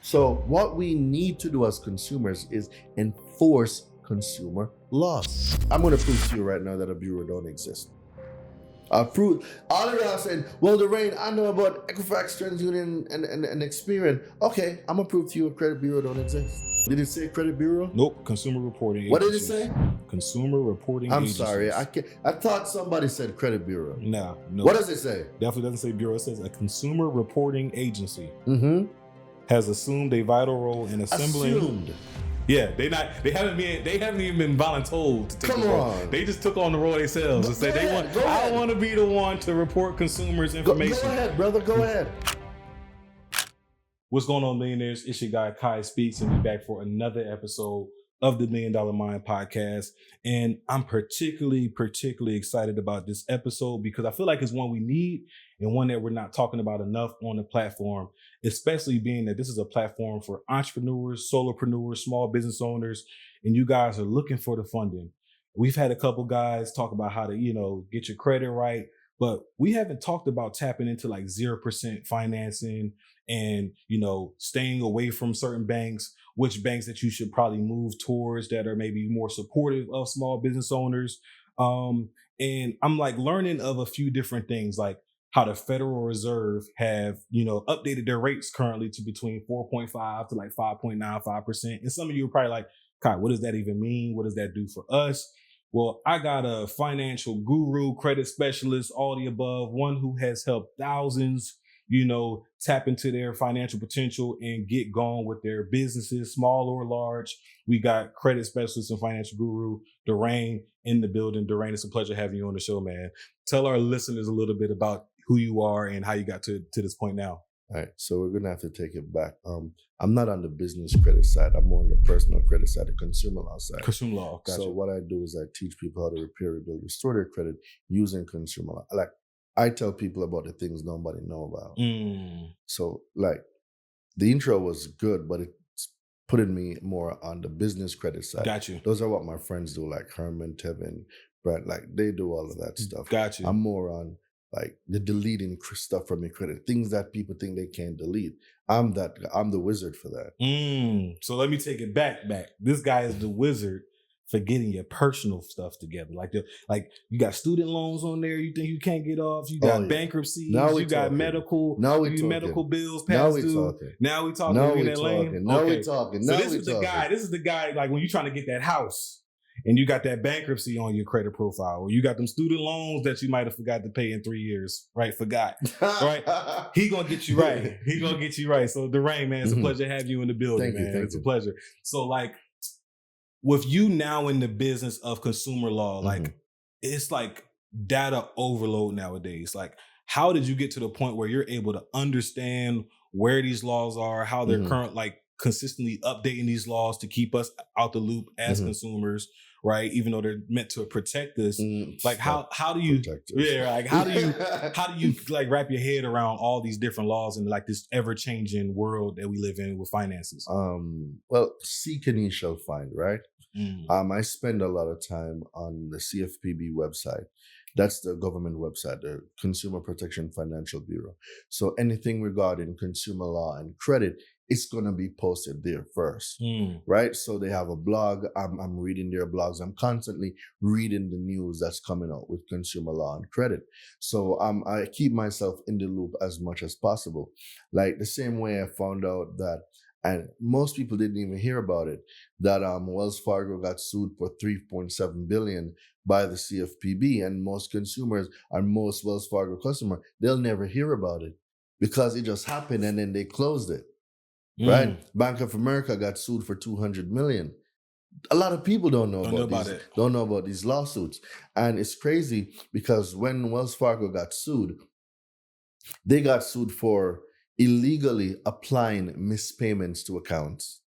So what we need to do as consumers is enforce consumer laws. I'm going to prove to you right now that a bureau don't exist. I'll prove. All of y'all saying, well, Daraine, I know about Equifax, TransUnion, and Experian. Okay, I'm going to prove to you a credit bureau don't exist. Did it say credit bureau? Nope. Consumer reporting. What did it agencies. say? Consumer reporting. I'm agencies. sorry. I thought somebody said credit bureau. No. What does it say? Definitely doesn't say bureau. It says a consumer reporting agency Mm-hmm. has assumed a vital role in assembling. Assumed. Yeah, they haven't even been voluntold to take Come the role. on. They just took on the role themselves and said I want to be the one to report consumers' information. Go ahead, brother. Go ahead. What's going on, millionaires? It's your guy Kai Speaks, and we're back for another episode of the $1 Million Mind podcast. And I'm particularly excited about this episode because I feel like it's one we need and one that we're not talking about enough on the platform, especially being that this is a platform for entrepreneurs, solopreneurs, small business owners, and you guys are looking for the funding. We've had a couple guys talk about how to, get your credit right, but we haven't talked about tapping into like 0% financing and, staying away from certain banks, which banks that you should probably move towards that are maybe more supportive of small business owners. And I'm like learning of a few different things, like how the Federal Reserve have, updated their rates currently to between 4.5 to like 5.95%. And some of you are probably like, Kai, what does that even mean? What does that do for us? Well, I got a financial guru, credit specialist, all the above, one who has helped thousands, tap into their financial potential and get going with their businesses, small or large. We got credit specialist and financial guru, Daraine, in the building. Daraine, it's a pleasure having you on the show, man. Tell our listeners a little bit about who you are and how you got to this point now. All right, so we're gonna have to take it back. I'm not on the business credit side. I'm more on the personal credit side, the consumer law side. Consumer law, gotcha. So what I do is I teach people how to repair, rebuild, restore their credit using consumer law. Like I tell people about the things nobody know about. So like the intro was good, but it's putting me more on the business credit side. Got you. Those are what my friends do, like Herman, Tevin, Brett. Like they do all of that stuff. Got you. I'm more on like the deleting stuff from your credit, things that people think they can't delete. I'm the wizard for that. So let me take it back. This guy is the wizard for getting your personal stuff together. Like you got student loans on there you think you can't get off. You got bankruptcies. You got medical. Medical bills past due. Now we talking. Now we talking. So this is the guy. Like when you're trying to get that house. And you got that bankruptcy on your credit profile, or you got them student loans that you might have forgot to pay in 3 years, right? Right? He gonna get you right. So Daraine, man, it's a pleasure to have you in the building, man. It's a pleasure. So like, with you now in the business of consumer law, like it's like data overload nowadays. Like, how did you get to the point where you're able to understand where these laws are, how they're consistently updating these laws to keep us out the loop as consumers, right? Even though they're meant to protect us. Like how do you how do you like wrap your head around all these different laws and like this ever-changing world that we live in with finances? Well, seek and ye shall find, right? I spend a lot of time on the CFPB website. That's the government website, the Consumer Protection Financial Bureau. So anything regarding consumer law and credit, it's going to be posted there first, right? So they have a blog. I'm reading their blogs. I'm constantly reading the news that's coming out with consumer law and credit. So I keep myself in the loop as much as possible. Like the same way I found out that, and most people didn't even hear about it, that Wells Fargo got sued for $3.7 billion by the CFPB, and most consumers and most Wells Fargo customer, they'll never hear about it because it just happened and then they closed it. Right? Bank of America got sued for $200 million. A lot of people don't know about these lawsuits. And it's crazy because when Wells Fargo got sued, they got sued for illegally applying mispayments to accounts.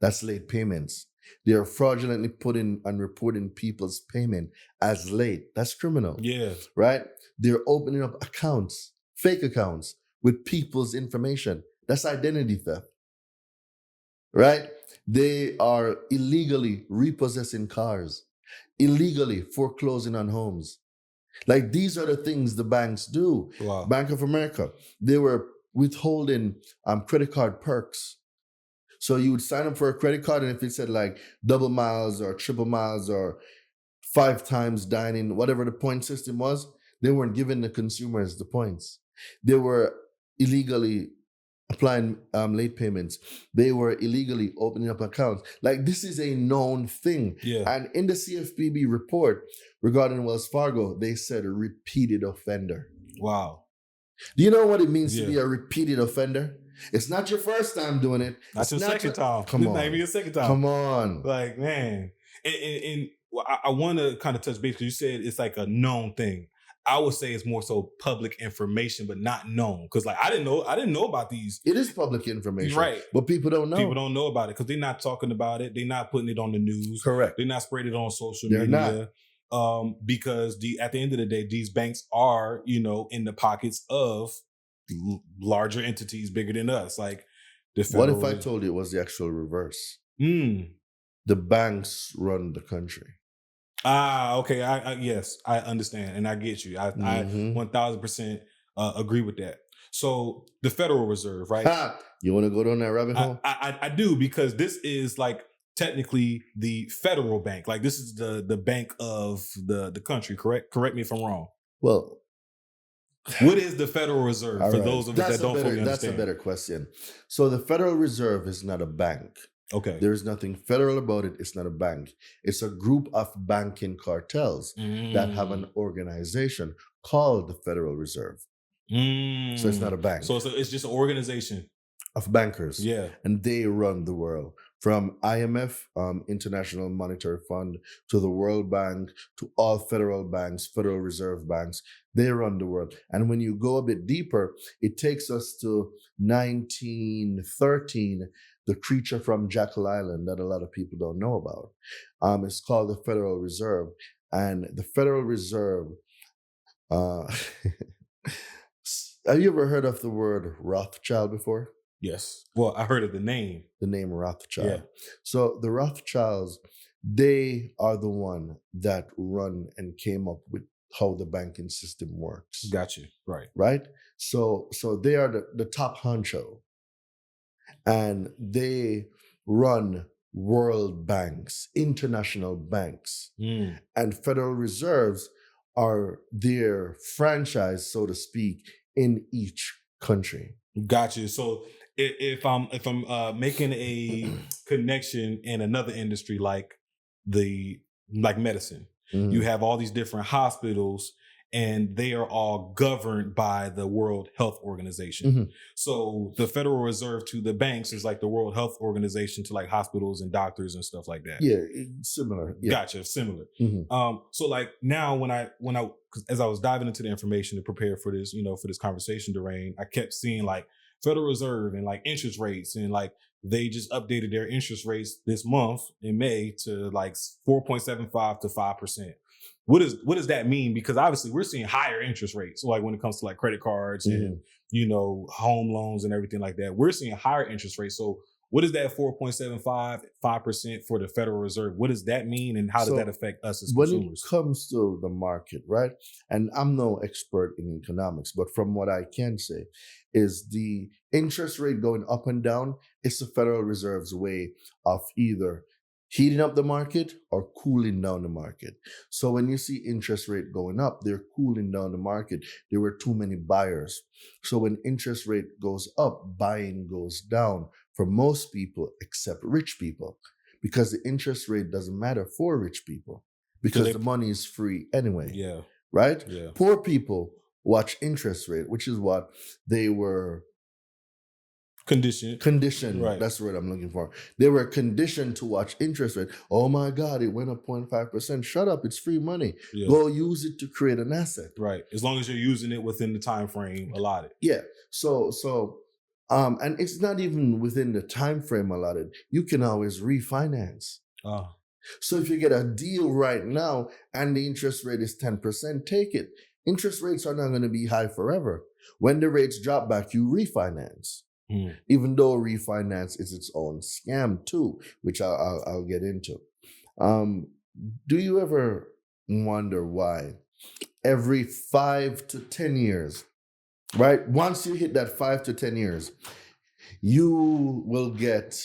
That's late payments. They are fraudulently putting and reporting people's payment as late. That's criminal. Yeah. Right? They're opening up accounts, fake accounts with people's information. That's identity theft. Right? They are illegally repossessing cars, illegally foreclosing on homes. Like these are the things the banks do. Wow. Bank of America, they were withholding credit card perks So you would sign up for a credit card, and if it said like double miles or triple miles or 5 times dining, whatever the point system was, they weren't giving the consumers the points. They were illegally applying late payments. They were illegally opening up accounts. Like, this is a known thing. Yeah. And in the CFPB report regarding Wells Fargo, they said a repeated offender. Wow. Do you know what it means to be a repeated offender? It's not your first time doing it. Not your second time. Come on. Not even your second time. Come on. Like, man. And I want to kind of touch base because you said it's like a known thing. I would say it's more so public information, but not known. Because like I didn't know about these. It is public information, right? But people don't know. People don't know about it because they're not talking about it. They're not putting it on the news. Correct. They're not spreading it on social They're media. Because at the end of the day, these banks are, in the pockets of larger entities bigger than us. Like the What if I told you it was the actual reverse? The banks run the country. Okay. Yes, I understand and I get you. I 1000% agree with that. So the Federal Reserve, right? You want to go down that rabbit hole? I do, because this is like technically the federal bank. Like this is the bank of the country. Correct me if I'm wrong. Well, what is the Federal Reserve for those of us that don't fully understand? That's a better question. So the Federal Reserve is not a bank. Okay. There is nothing federal about it. It's not a bank. It's a group of banking cartels that have an organization called the Federal Reserve. So it's not a bank. So it's just an organization of bankers. Yeah. And they run the world. From IMF, International Monetary Fund, to the World Bank, to all federal banks, Federal Reserve banks, they run the world. And when you go a bit deeper, it takes us to 1913, the creature from Jekyll Island that a lot of people don't know about. It's called the Federal Reserve. And the Federal Reserve, have you ever heard of the word Rothschild before? Yes. Well, I heard of the name. The name Rothschild. Yeah. So the Rothschilds, they are the one that run and came up with how the banking system works. Got you. Right. Right? So they are the top honcho. And they run world banks, international banks. And Federal Reserves are their franchise, so to speak, in each country. Got you. So if I'm making a connection in another industry like medicine, you have all these different hospitals and they are all governed by the World Health Organization. So the Federal Reserve to the banks is like the World Health Organization to like hospitals and doctors and stuff like that. Yeah, similar. Yeah. Gotcha, similar. So like now when I as I was diving into the information to prepare for this, for this conversation, Daraine, I kept seeing like Federal Reserve and like interest rates, and like they just updated their interest rates this month in May to like 4.75 to 5%. What does that mean? Because obviously we're seeing higher interest rates. So like when it comes to like credit cards and, home loans and everything like that, we're seeing higher interest rates. So what is that 4.75, 5% for the Federal Reserve? What does that mean? And how does that affect us as consumers? When it comes to the market, right? And I'm no expert in economics, but from what I can say is the interest rate going up and down, it's the Federal Reserve's way of either heating up the market or cooling down the market. So when you see interest rate going up, they're cooling down the market. There were too many buyers. So when interest rate goes up, buying goes down for most people except rich people, because the interest rate doesn't matter for rich people because the money is free anyway. Yeah. Right? Yeah. Poor people watch interest rate, which is what they were Conditioned. Right. That's the word I'm looking for. They were conditioned to watch interest rate. Oh my God, it went up 0.5%. Shut up, it's free money. Yeah. Go use it to create an asset. Right. As long as you're using it within the time frame allotted. Yeah. So and it's not even within the time frame allotted. You can always refinance. So if you get a deal right now and the interest rate is 10%, take it. Interest rates are not going to be high forever. When the rates drop back, you refinance. Even though refinance is its own scam too, which I'll get into. Do you ever wonder why every 5 to 10 years, right? Once you hit that 5 to 10 years, you will get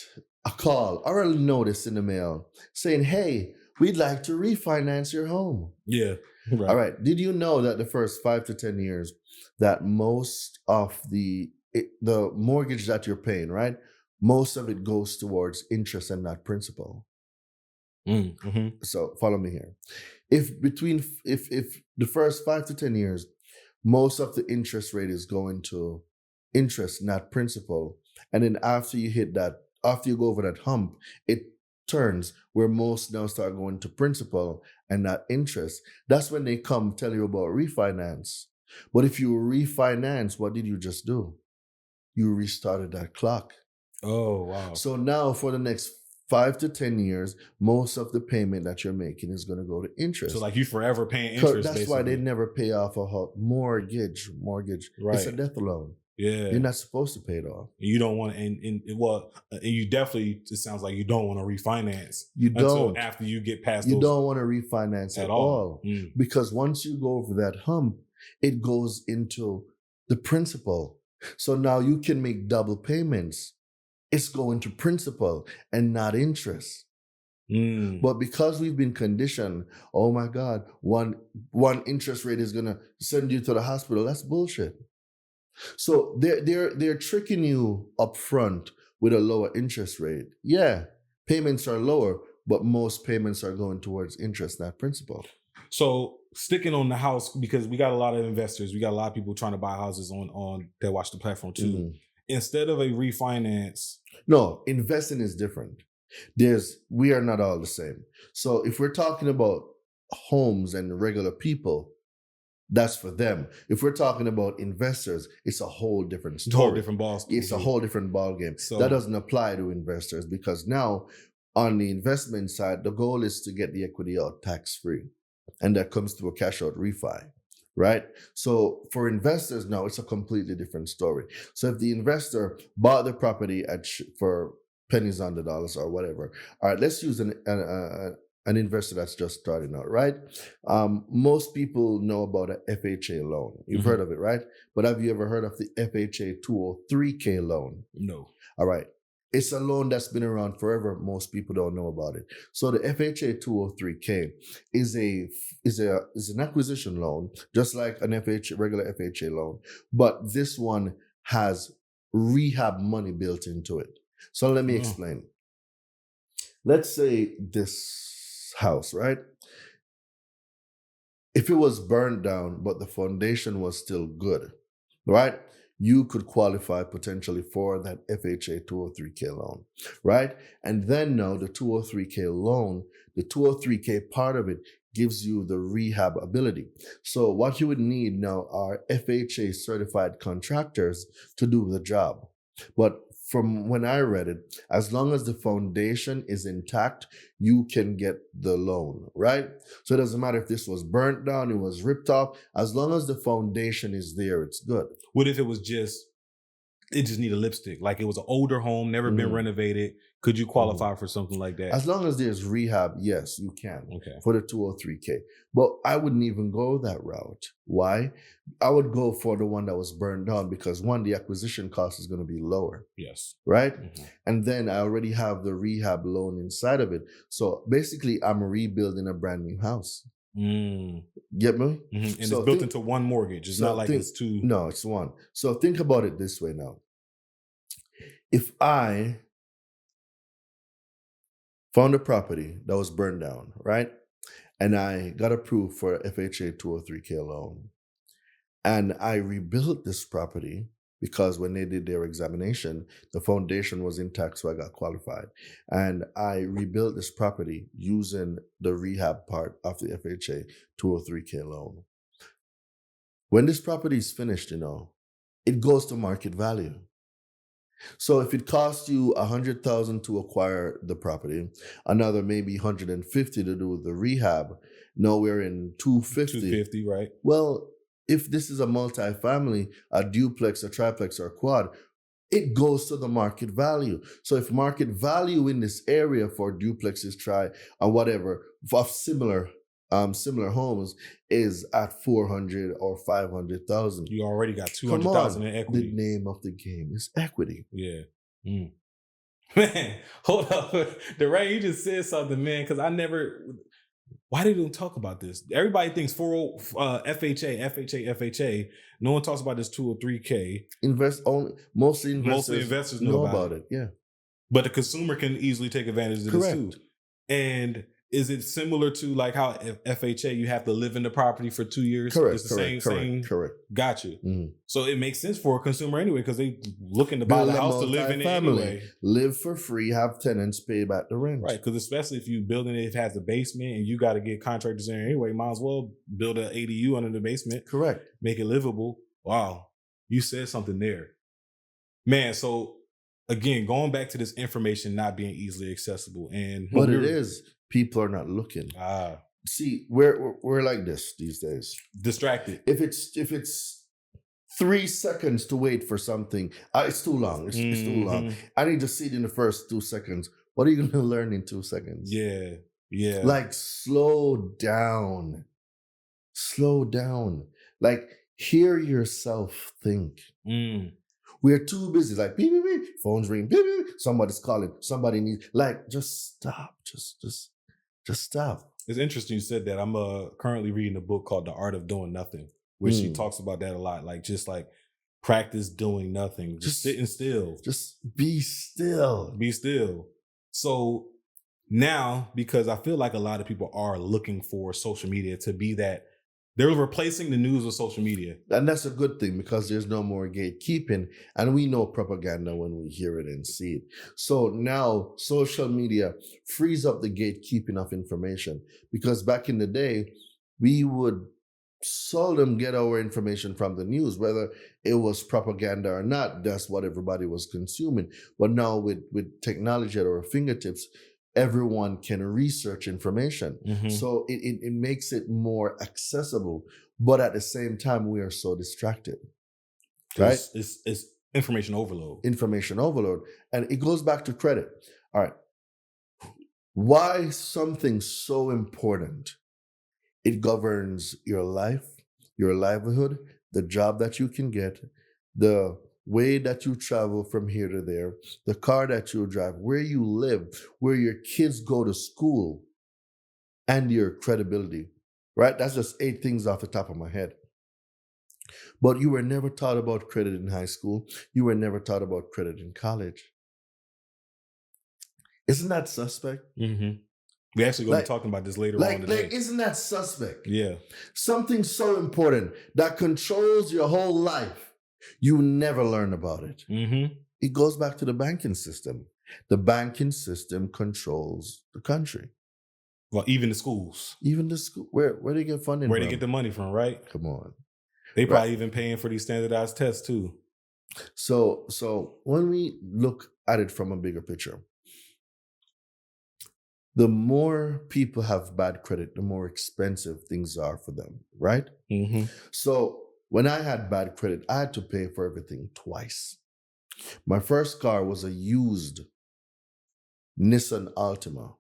a call or a notice in the mail saying, hey, we'd like to refinance your home. Yeah. Right. All right. Did you know that the first 5 to 10 years that most of the mortgage that you're paying, right? Most of it goes towards interest and not principal. Mm-hmm. So follow me here. If the first 5 to 10 years, most of the interest rate is going to interest, not principal, and then after you go over that hump, it turns where most now start going to principal and not interest. That's when they come tell you about refinance. But if you refinance, what did you just do? You restarted that clock. Oh, wow. So now for the next 5 to 10 years, most of the payment that you're making is going to go to interest. So like you forever paying interest. That's basically. why they never pay off a mortgage. Right. It's a death loan. Yeah. You're not supposed to pay it off. You don't want to, and you definitely, it sounds like you don't want to refinance. You don't. Until after you get past You those don't want to refinance at all. Because once you go over that hump, it goes into the principal. So now you can make double payments. It's going to principal and not interest. But because we've been conditioned, oh my God, one interest rate is gonna send you to the hospital. That's bullshit. So they're tricking you up front with a lower interest rate. Yeah, payments are lower, but most payments are going towards interest, not principal. So sticking on the house, because we got a lot of investors, we got a lot of people trying to buy houses on that watch the platform too. Mm-hmm. Instead of a refinance. No, investing is different. We are not all the same. So if we're talking about homes and regular people, that's for them. If we're talking about investors, it's a whole different story. Whole different ball. It's a whole different ball game. So that doesn't apply to investors because now on the investment side, the goal is to get the equity out tax-free. And that comes through a cash out refi, right? So for investors now, it's a completely different story. So if the investor bought the property for pennies on the dollars or whatever, all right, let's use an investor that's just starting out, right? Most people know about an FHA loan. You've heard of it, right? But have you ever heard of the FHA 203K loan? No. All right. It's a loan that's been around forever. Most people don't know about it. So the FHA 203K is an acquisition loan, just like an regular FHA loan. But this one has rehab money built into it. So let me explain. Let's say this house, right? If it was burned down, but the foundation was still good, right? You could qualify potentially for that FHA 203K loan, right? And then now the 203K loan, the 203K part of it gives you the rehab ability. So what you would need now are FHA certified contractors to do the job. But from when I read it, as long as the foundation is intact, you can get the loan, right? So it doesn't matter if this was burnt down, it was ripped off. As long as the foundation is there, it's good. What if it just needed lipstick? Like it was an older home, never been renovated. Could you qualify for something like that? As long as there's rehab, yes, you can. Okay. For the 203K. But I wouldn't even go that route. Why? I would go for the one that was burned down because one, the acquisition cost is going to be lower. Yes. Right? And then I already have the rehab loan inside of it. So basically, I'm rebuilding a brand new house. Get me? And so it's built into one mortgage. It's not like it's two. No, it's one. So think about it this way now. If I found a property that was burned down, right? And I got approved for a FHA 203K loan. And I rebuilt this property because when they did their examination, the foundation was intact, so I got qualified. And I rebuilt this property using the rehab part of the FHA 203K loan. When this property is finished, it goes to market value. So if it costs you $100,000 to acquire the property, another maybe $150 to do the rehab, now we're in $250. $250, right? Well, if this is a multifamily, a duplex, a triplex, or a quad, it goes to the market value. So if market value in this area for duplexes, or whatever, of similar homes is at $400,000 or $500,000. You already got $200,000 in equity. The name of the game is equity. Yeah. Mm. Man, hold up. Daraine, you just said something, man, because why they don't talk about this? Everybody thinks FHA. No one talks about this 203K. Mostly Mostly investors know about it. Yeah. But the consumer can easily take advantage of this too. And is it similar to like how FHA, you have to live in the property for 2 years? Correct. It's the same. Correct. Got you. Mm-hmm. So it makes sense for a consumer anyway, because they looking to buy the house to live in it anyway. Live for free, have tenants, pay back the rent. Right, because especially if you building it has a basement and you got to get contractors in anyway, might as well build an ADU under the basement. Correct. Make it livable. Wow. You said something there. Man, so again, going back to this information not being easily accessible, and but it is. People are not looking. See, we're like this these days. Distracted. If it's 3 seconds to wait for something, it's too long. It's too long. I need to see it in the first 2 seconds. What are you going to learn in 2 seconds? Yeah. Like slow down. Like hear yourself think. We're too busy. Like beep, beep, beep. Phones ring. Beep, beep, beep. Somebody's calling. Somebody needs. Like just stop. Just stop. It's interesting you said that. I'm currently reading a book called The Art of Doing Nothing, where she talks about that a lot. Like just like practice doing nothing. Just sitting still. Just be still. Be still. So now, because I feel like a lot of people are looking for social media to be that, they're replacing the news with social media. And that's a good thing because there's no more gatekeeping. And we know propaganda when we hear it and see it. So now social media frees up the gatekeeping of information. Because back in the day, we would seldom get our information from the news, whether it was propaganda or not. That's what everybody was consuming. But now with technology at our fingertips, everyone can research information. So it makes it more accessible. But at the same time, we are so distracted. Right? It's information overload. And it goes back to credit. All right. Why something so important? It governs your life, your livelihood, the job that you can get, the way that you travel from here to there, the car that you drive, where you live, where your kids go to school, and your credibility, right? That's just 8 things off the top of my head. But you were never taught about credit in high school. You were never taught about credit in college. Isn't that suspect? We actually going to be talking about this later on today. Isn't that suspect? Yeah. Something so important that controls your whole life. You never learn about it. It goes back to the banking system. The banking system controls the country. Well, even the schools. Even the school. Where do you get funding from? Where they get the money from, right? Come on. They probably even paying for these standardized tests too. So when we look at it from a bigger picture, the more people have bad credit, the more expensive things are for them, right? So when I had bad credit, I had to pay for everything twice. My first car was a used Nissan Altima,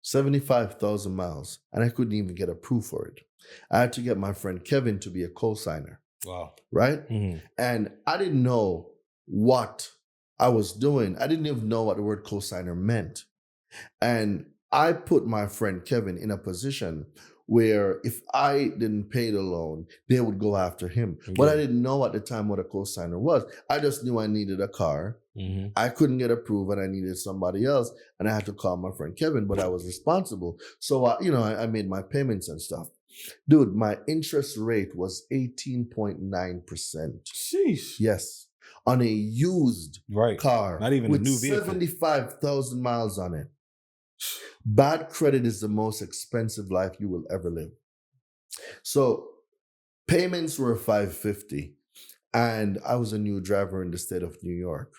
75,000 miles, and I couldn't even get approved for it. I had to get my friend Kevin to be a co-signer. Wow. Right? And I didn't know what I was doing. I didn't even know what the word co-signer meant. And I put my friend Kevin in a position where if I didn't pay the loan, they would go after him. But I didn't know at the time what a co-signer was. I just knew I needed a car. I couldn't get approved and I needed somebody else. And I had to call my friend Kevin, but I was responsible. So, I made my payments and stuff. Dude, my interest rate was 18.9%. Sheesh. Yes. On a used car. Not even with a new vehicle. 75,000 miles on it. Bad credit is the most expensive life you will ever live. So payments were $550 and I was a new driver in the state of New York.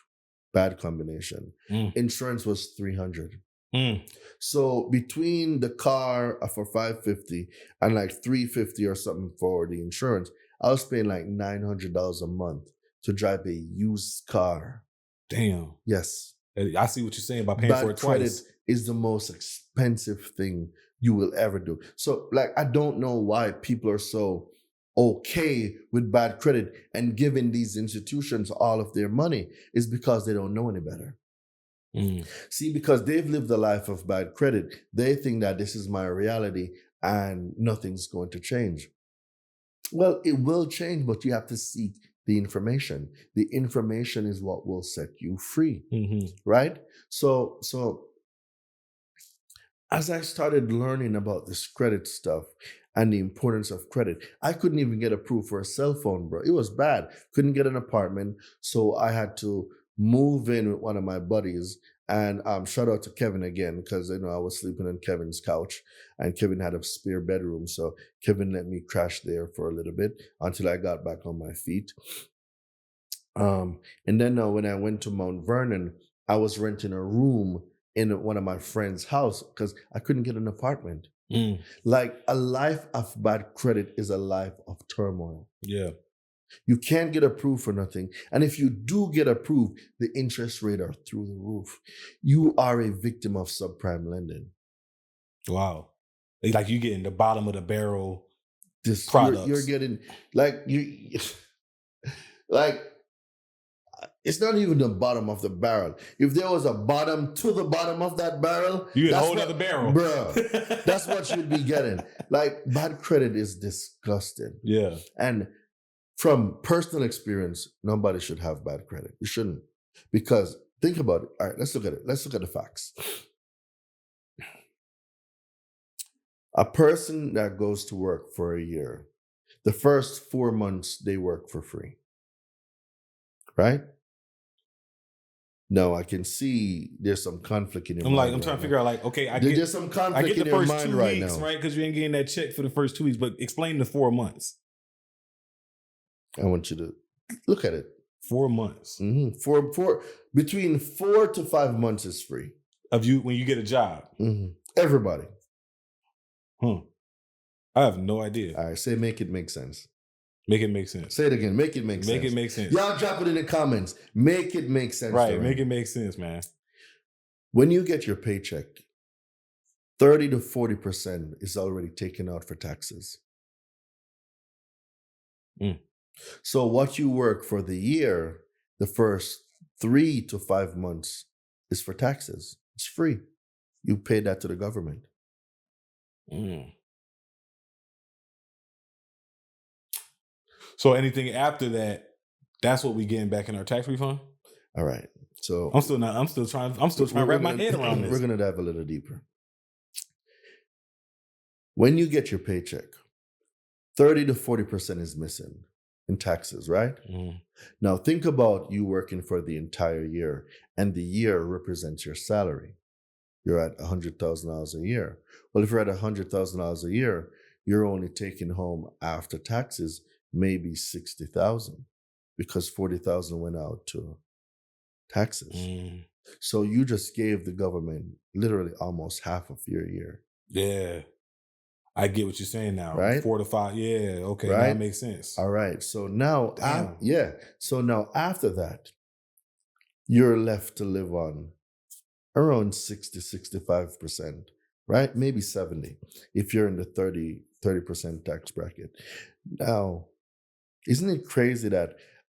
Bad combination. Insurance was $300. So between the car for $550 and like $350 or something for the insurance, I was paying like $900 a month to drive a used car. Damn. Yes. I see what you're saying about paying for it twice. Credit is the most expensive thing you will ever do. So like, I don't know why people are so okay with bad credit and giving these institutions all of their money is because they don't know any better. See, because they've lived a life of bad credit, they think that this is my reality and nothing's going to change. Well, it will change, but you have to seek the information. The information is what will set you free, right? So as I started learning about this credit stuff and the importance of credit, I couldn't even get approved for a cell phone, bro. It was bad. Couldn't get an apartment, so I had to move in with one of my buddies. And shout out to Kevin again, because I was sleeping on Kevin's couch and Kevin had a spare bedroom. So Kevin let me crash there for a little bit until I got back on my feet. And then when I went to Mount Vernon, I was renting a room in one of my friend's house because I couldn't get an apartment. Like, a life of bad credit is a life of turmoil. Yeah. You can't get approved for nothing. And if you do get approved, the interest rate are through the roof. You are a victim of subprime lending. Wow. It's like you getting the bottom of the barrel products. You're getting, like, it's not even the bottom of the barrel. If there was a bottom to the bottom of that barrel, you get a whole other barrel. Bro, that's what you'd be getting. Like, bad credit is disgusting. Yeah. And from personal experience, nobody should have bad credit. You shouldn't. Because think about it. All right, let's look at it. Let's look at the facts. A person that goes to work for a year, the first 4 months they work for free. Right? No, I can see there's some conflict in your mind. I'm trying to figure out, like, okay, there's some conflict in your mind right now. I get the first 2 weeks, right? Because you ain't getting that check for the first 2 weeks, but explain the 4 months. I want you to look at it. 4 months. Between 4 to 5 months is free. Of you when you get a job. Everybody. I have no idea. All right, say make it make sense. Make it make sense. Say it again. Make it make sense. Make it make sense. Y'all drop it in the comments. Make it make sense. Right. Daraine. Make it make sense, man. When you get your paycheck, 30 to 40% is already taken out for taxes. So what you work for the year, the first 3 to 5 months is for taxes. It's free. You pay that to the government. So anything after that, that's what we getting back in our tax refund? All right. So I'm still trying to wrap my head around this. We're gonna dive a little deeper. When you get your paycheck, 30 to 40% is missing in taxes, right? Now think about you working for the entire year, and the year represents your salary. You're at $100,000 a year. Well, if you're at $100,000 a year, you're only taking home after taxes maybe $60,000 because $40,000 went out to taxes. So you just gave the government literally almost half of your year. Yeah. I get what you're saying now. Right? 4 to 5. Yeah. Okay. Right? That makes sense. All right. So now, So now after that, you're left to live on around 60, 65%, right? Maybe 70 if you're in the 30% tax bracket. Now, isn't it crazy that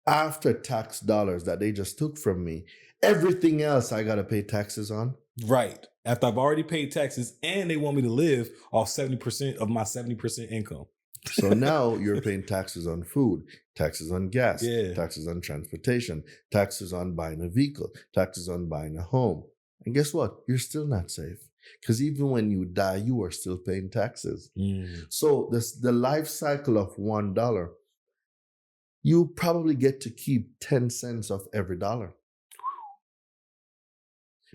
after tax dollars that they just took from me, everything else I got to pay taxes on? Right. After I've already paid taxes and they want me to live off 70% of my 70% income. So now you're paying taxes on food, taxes on gas, Yeah. taxes on transportation, taxes on buying a vehicle, taxes on buying a home. And guess what? You're still not safe. Because even when you die, you are still paying taxes. So the life cycle of $1, you probably get to keep 10 cents of every dollar.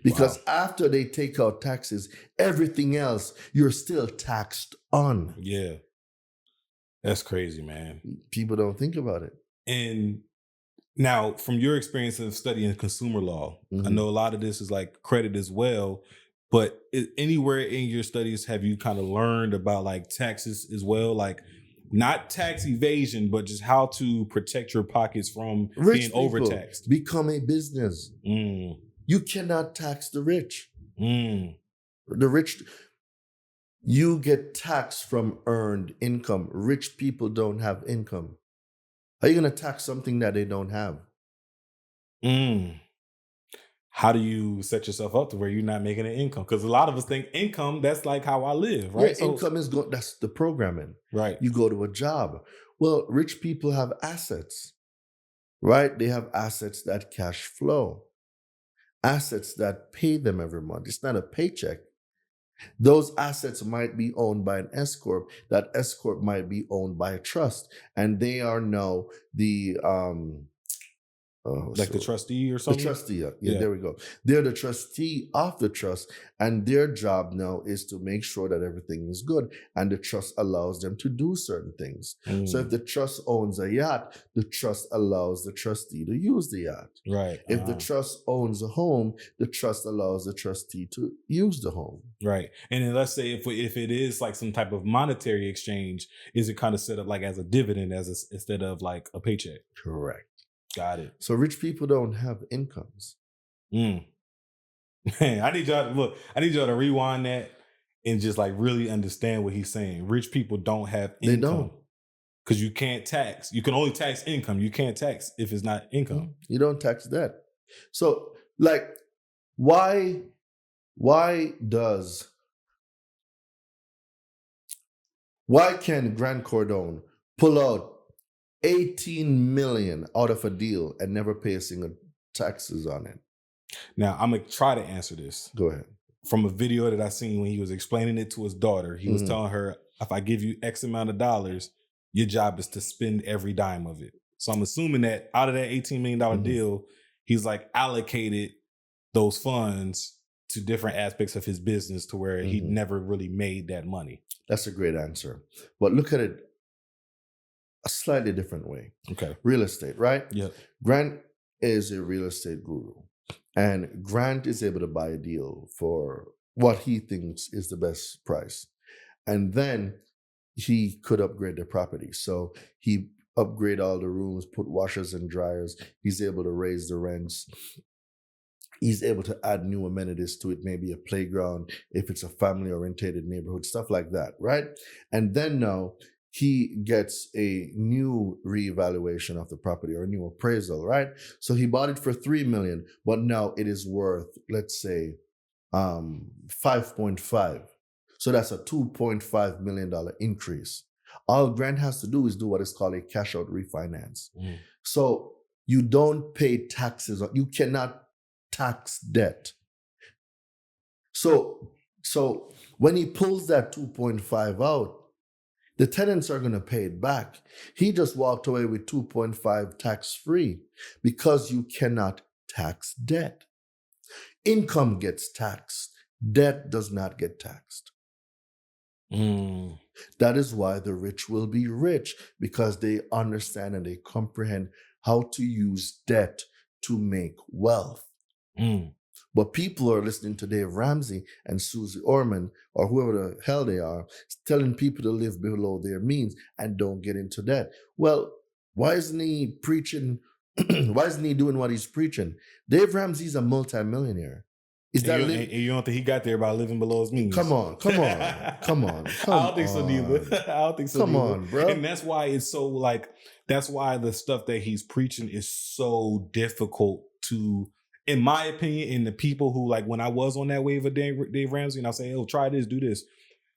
Because after they take out taxes, everything else you're still taxed on. Yeah. That's crazy, man. People don't think about it. And now, from your experience of studying consumer law, I know a lot of this is like credit as well, but anywhere in your studies have you kind of learned about like taxes as well? Like not tax evasion, but just how to protect your pockets from being overtaxed. Become a business. You cannot tax the rich. The rich, You get taxed from earned income. Rich people don't have income. How are you going to tax something that they don't have? How do you set yourself up to where you're not making an income? Because a lot of us think income, that's like how I live, right? Yeah, income is good. That's the programming. Right. You go to a job. Well, rich people have assets, right? They have assets that cash flow, assets that pay them every month. It's not a paycheck. Those assets might be owned by an S corp. That S corp might be owned by a trust, and they are now the Like the trustee or the something? trustee, yeah, there we go. They're the trustee of the trust, and their job now is to make sure that everything is good, and the trust allows them to do certain things. So if the trust owns a yacht, the trust allows the trustee to use the yacht. Right. If the trust owns a home, the trust allows the trustee to use the home. Right. And then let's say if it is like some type of monetary exchange, is it kind of set up like as a dividend instead of like a paycheck? Correct. Got it. So rich people don't have incomes. Man, I need y'all to rewind that and just like really understand what he's saying. Rich people don't have income. They don't. Because you can't tax. You can only tax income. You can't tax if it's not income. You don't tax debt. So like why can Grant Cardone pull out 18 million out of a deal and never pay a single taxes on it? Now, I'm going to try to answer this. Go ahead. From a video that I seen when he was explaining it to his daughter, he was telling her, if I give you X amount of dollars, your job is to spend every dime of it. So I'm assuming that out of that $18 million deal, he's like allocated those funds to different aspects of his business to where he never really made that money. That's a great answer. But look at it a slightly different way. Okay. Real estate, right? Yep. Grant is a real estate guru. And Grant is able to buy a deal for what he thinks is the best price. And then he could upgrade the property. So he upgrade all the rooms, put washers and dryers. He's able to raise the rents. He's able to add new amenities to it, maybe a playground, if it's a family-oriented neighborhood, stuff like that, right? And then now he gets a new reevaluation of the property or a new appraisal, right? So he bought it for $3 million, but now it is worth, let's say, 5.5. So that's a $2.5 million increase. All Grant has to do is do what is called a cash out refinance. So you don't pay taxes. You cannot tax debt. So when he pulls that 2.5 out, the tenants are going to pay it back. He just walked away with 2.5 tax-free because you cannot tax debt. Income gets taxed. Debt does not get taxed. That is why the rich will be rich, because they understand and they comprehend how to use debt to make wealth. But people are listening to Dave Ramsey and Susie Orman or whoever the hell they are, telling people to live below their means and don't get into debt. Well, why isn't he preaching? Why isn't he doing what he's preaching? Dave Ramsey's a multimillionaire. Is that you don't think he got there by living below his means? Come on. I don't think so neither. I don't think so. Come on, bro. And that's why it's so like. That's why the stuff that he's preaching is so difficult to. In my opinion, and the people who, like, when I was on that wave of Dave Ramsey and I say, oh, try this, do this,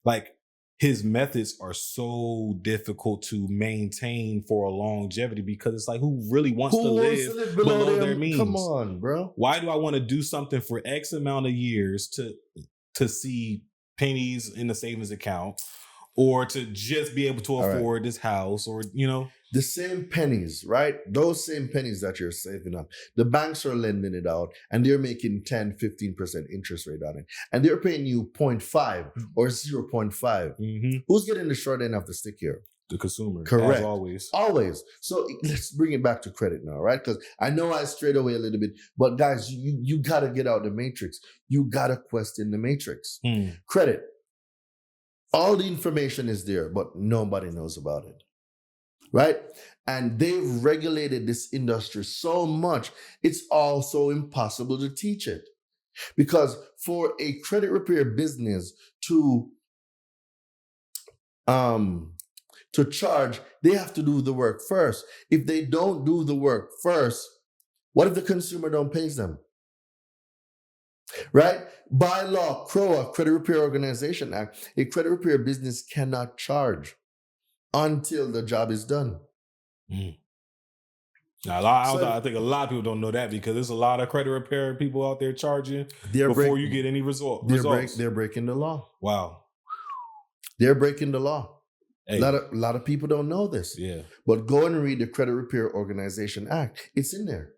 like, his methods are so difficult to maintain for a longevity because it's like, who really wants to live below their means? Come on, bro. Why do I want to do something for X amount of years to see pennies in the savings account or to just be able to afford this house or, you know? The same pennies, right? Those same pennies that you're saving up, the banks are lending it out and they're making 10, 15% interest rate on it. And they're paying you 0.5 or 0.5. Who's getting the short end of the stick here? The consumer. Correct. As always. Always. So let's bring it back to credit now, right? Because I know I strayed away a little bit, but guys, you got to get out the matrix. You got to question the matrix. Credit. All the information is there, but nobody knows about it. Right? And they've regulated this industry so much, it's also impossible to teach it. Because for a credit repair business to to charge, they have to do the work first. If they don't do the work first, what if the consumer don't pay them? Right? By law, CROA, Credit Repair Organization Act, a credit repair business cannot charge until the job is done. Now, I think a lot of people don't know that because there's a lot of credit repair people out there charging before you get any results. They're breaking the law. Wow. They're breaking the law. Hey. A lot of people don't know this. Yeah. But go and read the Credit Repair Organization Act. It's in there,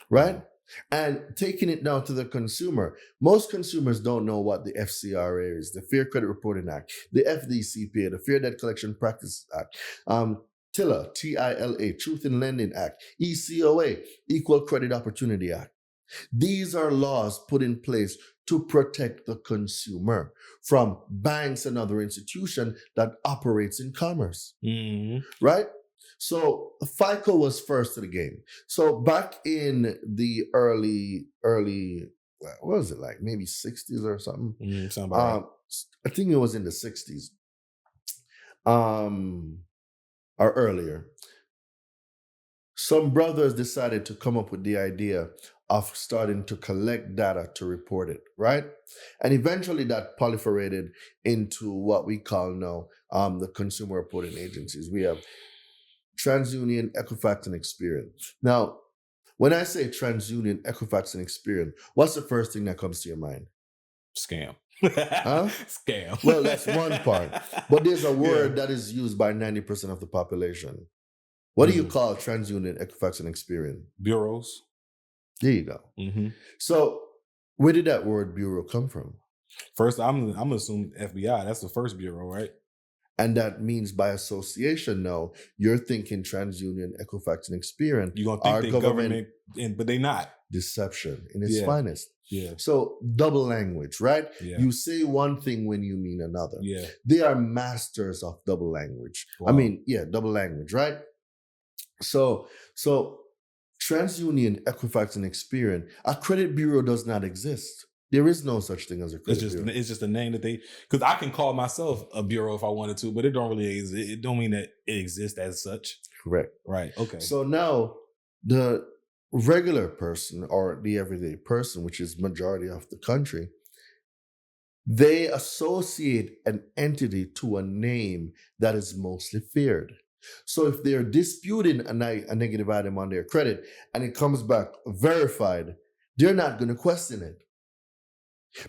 right? Mm-hmm. And taking it down to the consumer. Most consumers don't know what the FCRA is, the Fair Credit Reporting Act, the FDCPA, the Fair Debt Collection Practices Act, TILA, TILA, Truth in Lending Act, ECOA, Equal Credit Opportunity Act. These are laws put in place to protect the consumer from banks and other institutions that operates in commerce, right? So FICO was first to the game. So back in the early, what was it like? Maybe 60s or something. Right. I think it was in the 60s. Or earlier. Some brothers decided to come up with the idea of starting to collect data to report it, right? And eventually that proliferated into what we call now the consumer reporting agencies. We have TransUnion, Equifax, and Experian. Now, when I say TransUnion, Equifax, and Experian, what's the first thing that comes to your mind? Scam. Huh? Scam. Well, that's one part. But there's a word that is used by 90% of the population. What do you call TransUnion, Equifax, and Experian? Bureaus. There you go. Mm-hmm. So where did that word bureau come from? First, I'm assuming FBI. That's the first bureau, right? And that means by association now, you're thinking TransUnion, Equifax, and Experian. You're going to think they're government, but they're not. Deception in its finest. Yeah. So double language, right? Yeah. You say one thing when you mean another. Yeah. They are masters of double language. Wow. Double language, right? So TransUnion, Equifax, and Experian, a credit bureau does not exist. There is no such thing as a credit bureau. It's just a name that because I can call myself a bureau if I wanted to, but it don't really exist. It don't mean that it exists as such. Correct. Right. Okay. So now the regular person or the everyday person, which is majority of the country, they associate an entity to a name that is mostly feared. So if they're disputing a negative item on their credit and it comes back verified, they're not going to question it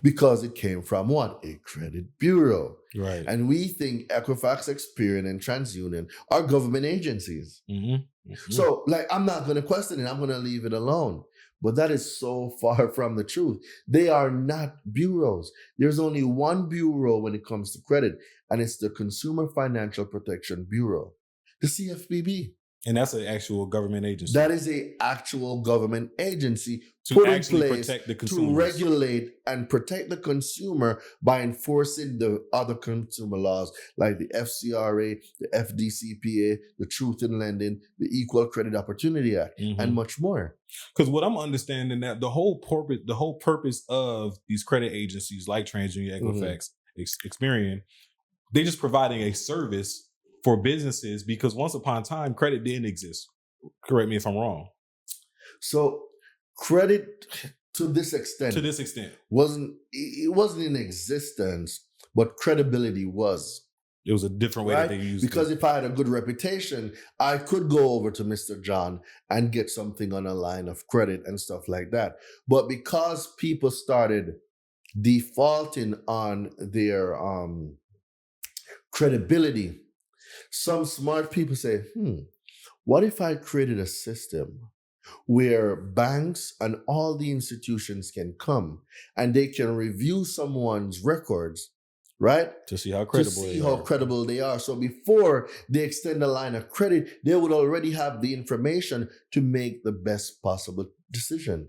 because it came from what? A credit bureau. Right. And we think Equifax, Experian, and TransUnion are government agencies. Mm-hmm. Mm-hmm. So I'm not going to question it. I'm going to leave it alone. But that is so far from the truth. They are not bureaus. There's only one bureau when it comes to credit, and it's the Consumer Financial Protection Bureau. The CFPB. And that's an actual government agency. That is an actual government agency put in place to regulate and protect the consumer by enforcing the other consumer laws like the FCRA, the FDCPA, the Truth in Lending, the Equal Credit Opportunity Act, and much more. Because what I'm understanding that the whole purpose of these credit agencies like TransUnion, Equifax, Experian, they're just providing a service for businesses because once upon a time, credit didn't exist. Correct me if I'm wrong. So credit to this extent wasn't in existence, but credibility was. It was a different way that they used it. Because if I had a good reputation, I could go over to Mr. John and get something on a line of credit and stuff like that. But because people started defaulting on their credibility, some smart people say, what if I created a system where banks and all the institutions can come and they can review someone's records, right? To see how credible they are. So before they extend a line of credit, they would already have the information to make the best possible decision.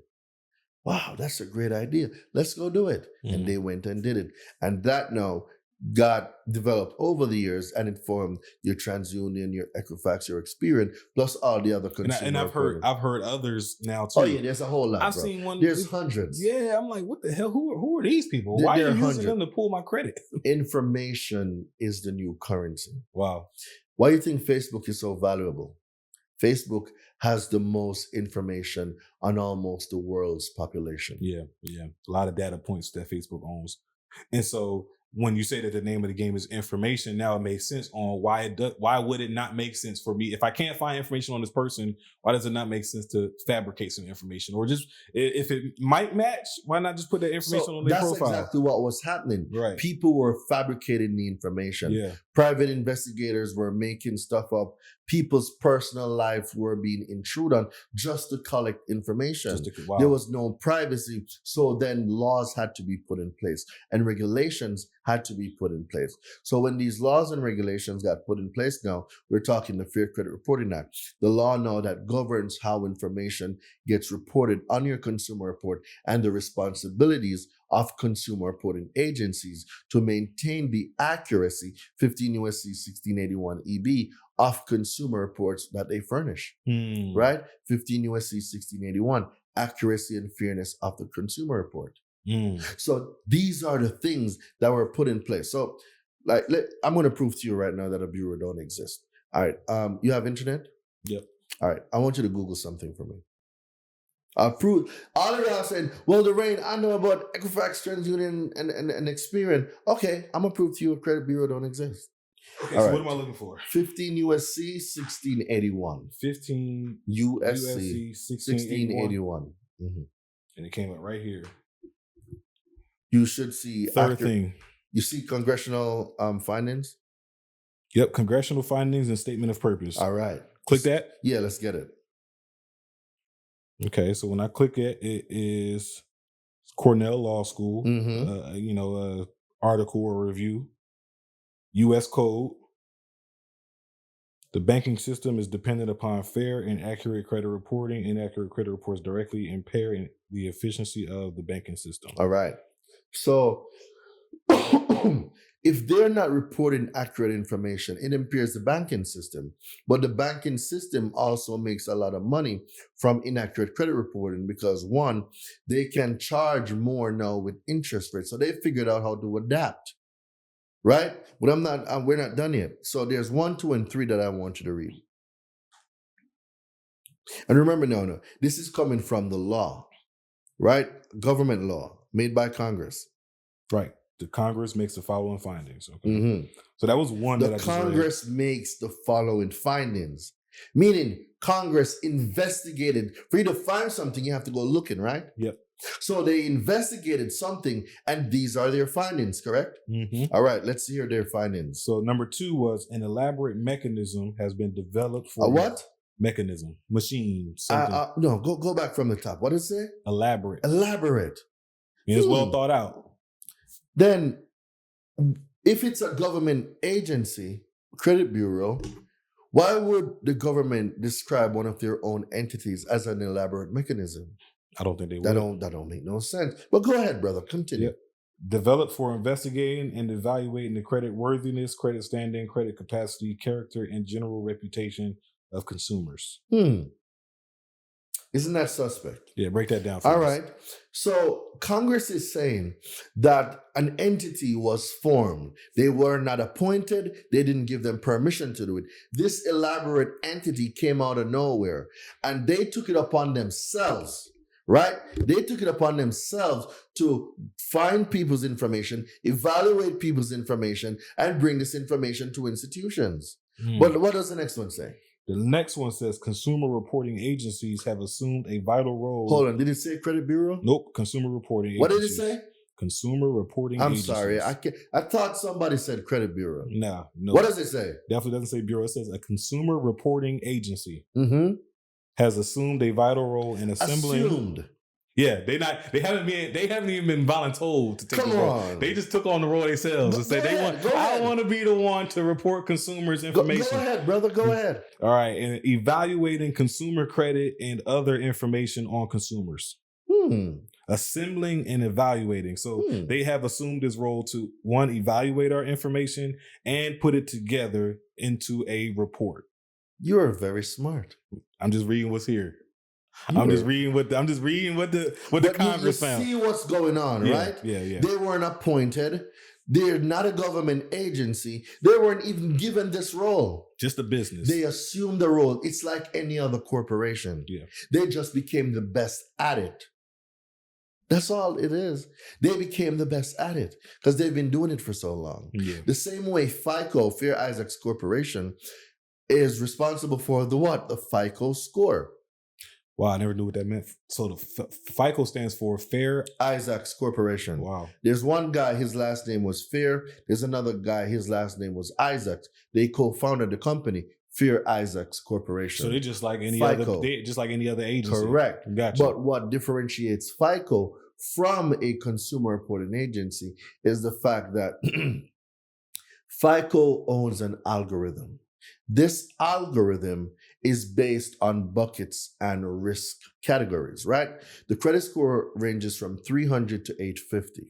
Wow, that's a great idea. Let's go do it. And they went and did it. And that now got developed over the years, and it formed your TransUnion, your Equifax, your Experian, plus all the other consumer. And I've heard others now too. Oh yeah, there's a whole lot. I've bro. seen one. There's hundreds. Yeah, I'm like, what the hell? Who are these people? Why are you using them to pull my credit? Information is the new currency. Wow. Why do you think Facebook is so valuable? Facebook has the most information on almost the world's population. Yeah. A lot of data points that Facebook owns. And so when you say that the name of the game is information, now it makes sense on why would it not make sense for me? If I can't find information on this person, why does it not make sense to fabricate some information? Or just, if it might match, why not just put that information on their profile? That's exactly what was happening. Right. People were fabricating the information. Yeah. Private investigators were making stuff up. People's personal lives were being intruded on just to collect information. Wow. There was no privacy. So then laws had to be put in place and regulations had to be put in place. So when these laws and regulations got put in place now, we're talking the Fair Credit Reporting Act, the law now that governs how information gets reported on your consumer report and the responsibilities of consumer reporting agencies to maintain the accuracy, 15 U.S.C. 1681 EB, of consumer reports that they furnish, right? 15 U.S.C. 1681, accuracy and fairness of the consumer report. So these are the things that were put in place. So I'm going to prove to you right now that a bureau don't exist. All right. You have internet? Yep. All right. I want you to Google something for me. Prove all of y'all saying, well, Daraine, I know about Equifax, TransUnion, and Experian. Okay, I'm gonna prove to you a credit bureau don't exist. Okay, so what am I looking for? 15 USC 1681. 15 USC 1681. Mm-hmm. And it came up right here. You should see third thing. You see congressional findings? Yep, congressional findings and statement of purpose. All right. Click that? Yeah, let's get it. Okay, so when I click it, it is Cornell Law School, article or review, U.S. Code. The banking system is dependent upon fair and accurate credit reporting. Inaccurate credit reports directly impair the efficiency of the banking system. All right. So if they're not reporting accurate information, it impairs the banking system. But the banking system also makes a lot of money from inaccurate credit reporting because, one, they can charge more now with interest rates. So they figured out how to adapt, right? But we're not done yet. So there's 1, 2, and 3 that I want you to read. And remember, no, this is coming from the law, right? Government law made by Congress. Right. The Congress makes the following findings. Okay. So that was one that I just read. Congress makes the following findings, meaning Congress investigated. For you to find something, you have to go looking, right? Yep. So they investigated something, and these are their findings, correct? All right, let's hear their findings. So number 2 was an elaborate mechanism has been developed for a what? Mechanism, machine, something. No, go back from the top. What does it say? Elaborate. It's well thought out. Then, if it's a government agency, credit bureau, why would the government describe one of their own entities as an elaborate mechanism? I don't think they would. That don't make no sense. But go ahead, brother. Continue. Yep. Developed for investigating and evaluating the credit worthiness, credit standing, credit capacity, character, and general reputation of consumers. Isn't that suspect? Yeah, break that down for us. All us. right. So Congress is saying that an entity was formed. They were not appointed. They didn't give them permission to do it. This elaborate entity came out of nowhere and they took it upon themselves, right? They took it upon themselves to find people's information, evaluate people's information, and bring this information to institutions. But what does the next one say? The next one says consumer reporting agencies have assumed a vital role. Hold on. Did it say credit bureau? Nope. Consumer reporting agencies. What did it say? Consumer reporting agencies. I'm sorry. I thought somebody said credit bureau. No. What does it say? Definitely doesn't say bureau. It says a consumer reporting agency has assumed a vital role in assembling. Assumed. Yeah, they haven't even been voluntold to take the role. They just took on the role themselves and said I want to be the one to report consumers' information. Go ahead, brother. Go ahead. All right, and evaluating consumer credit and other information on consumers. assembling and evaluating. So they have assumed this role to, one, evaluate our information and put it together into a report. You are very smart. I'm just reading what's here. I'm just reading what the Congress found. See what's going on, right? Yeah. They weren't appointed. They're not a government agency. They weren't even given this role. Just a business. They assumed the role. It's like any other corporation. Yeah. They just became the best at it. That's all it is. They became the best at it because they've been doing it for so long. Yeah. The same way FICO, Fair Isaacs Corporation, is responsible for the what? The FICO score. Wow, I never knew what that meant. So the FICO stands for Fair Isaacs Corporation. Wow. There's one guy, his last name was Fair. There's another guy, his last name was Isaacs. They co-founded the company, Fair Isaacs Corporation. So they're just like any FICO. other agency. Correct. Gotcha. But what differentiates FICO from a consumer reporting agency is the fact that FICO owns an algorithm. This algorithm is based on buckets and risk categories, right? The credit score ranges from 300 to 850.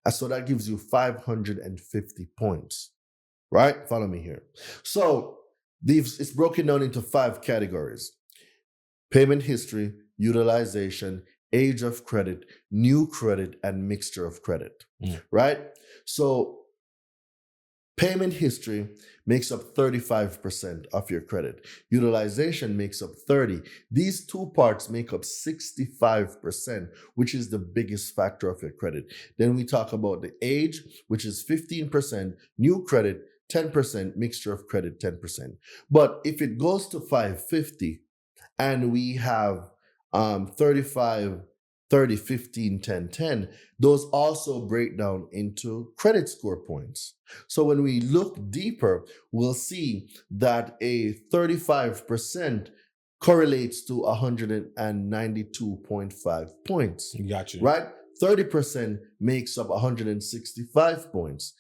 So that gives you 550 points, right? Follow me here. So it's broken down into 5 categories: payment history, utilization, age of credit, new credit, and mixture of credit, right? So payment history makes up 35% of your credit. Utilization makes up 30%. These two parts make up 65%, which is the biggest factor of your credit. Then we talk about the age, which is 15%, new credit, 10%, mixture of credit, 10%. But if it goes to 550 and we have 35, 30, 15, 10, 10, those also break down into credit score points. So when we look deeper, we'll see that a 35% correlates to 192.5 points. Gotcha. Right? 30% makes up 165 points.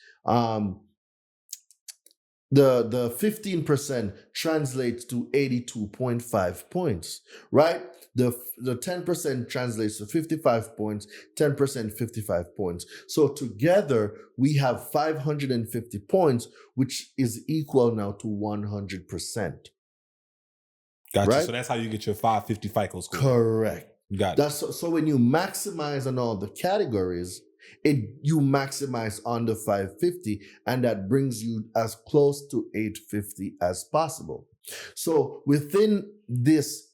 The 15% translates to 82.5 points, right? The 10% translates to 55 points, 10% 55 points. So together we have 550 points, which is equal now to 100%. Gotcha. Right? So that's how you get your 550 FICO score. Correct. Got it. So when you maximize on all the categories, you maximize on the 550, and that brings you as close to 850 as possible. So within this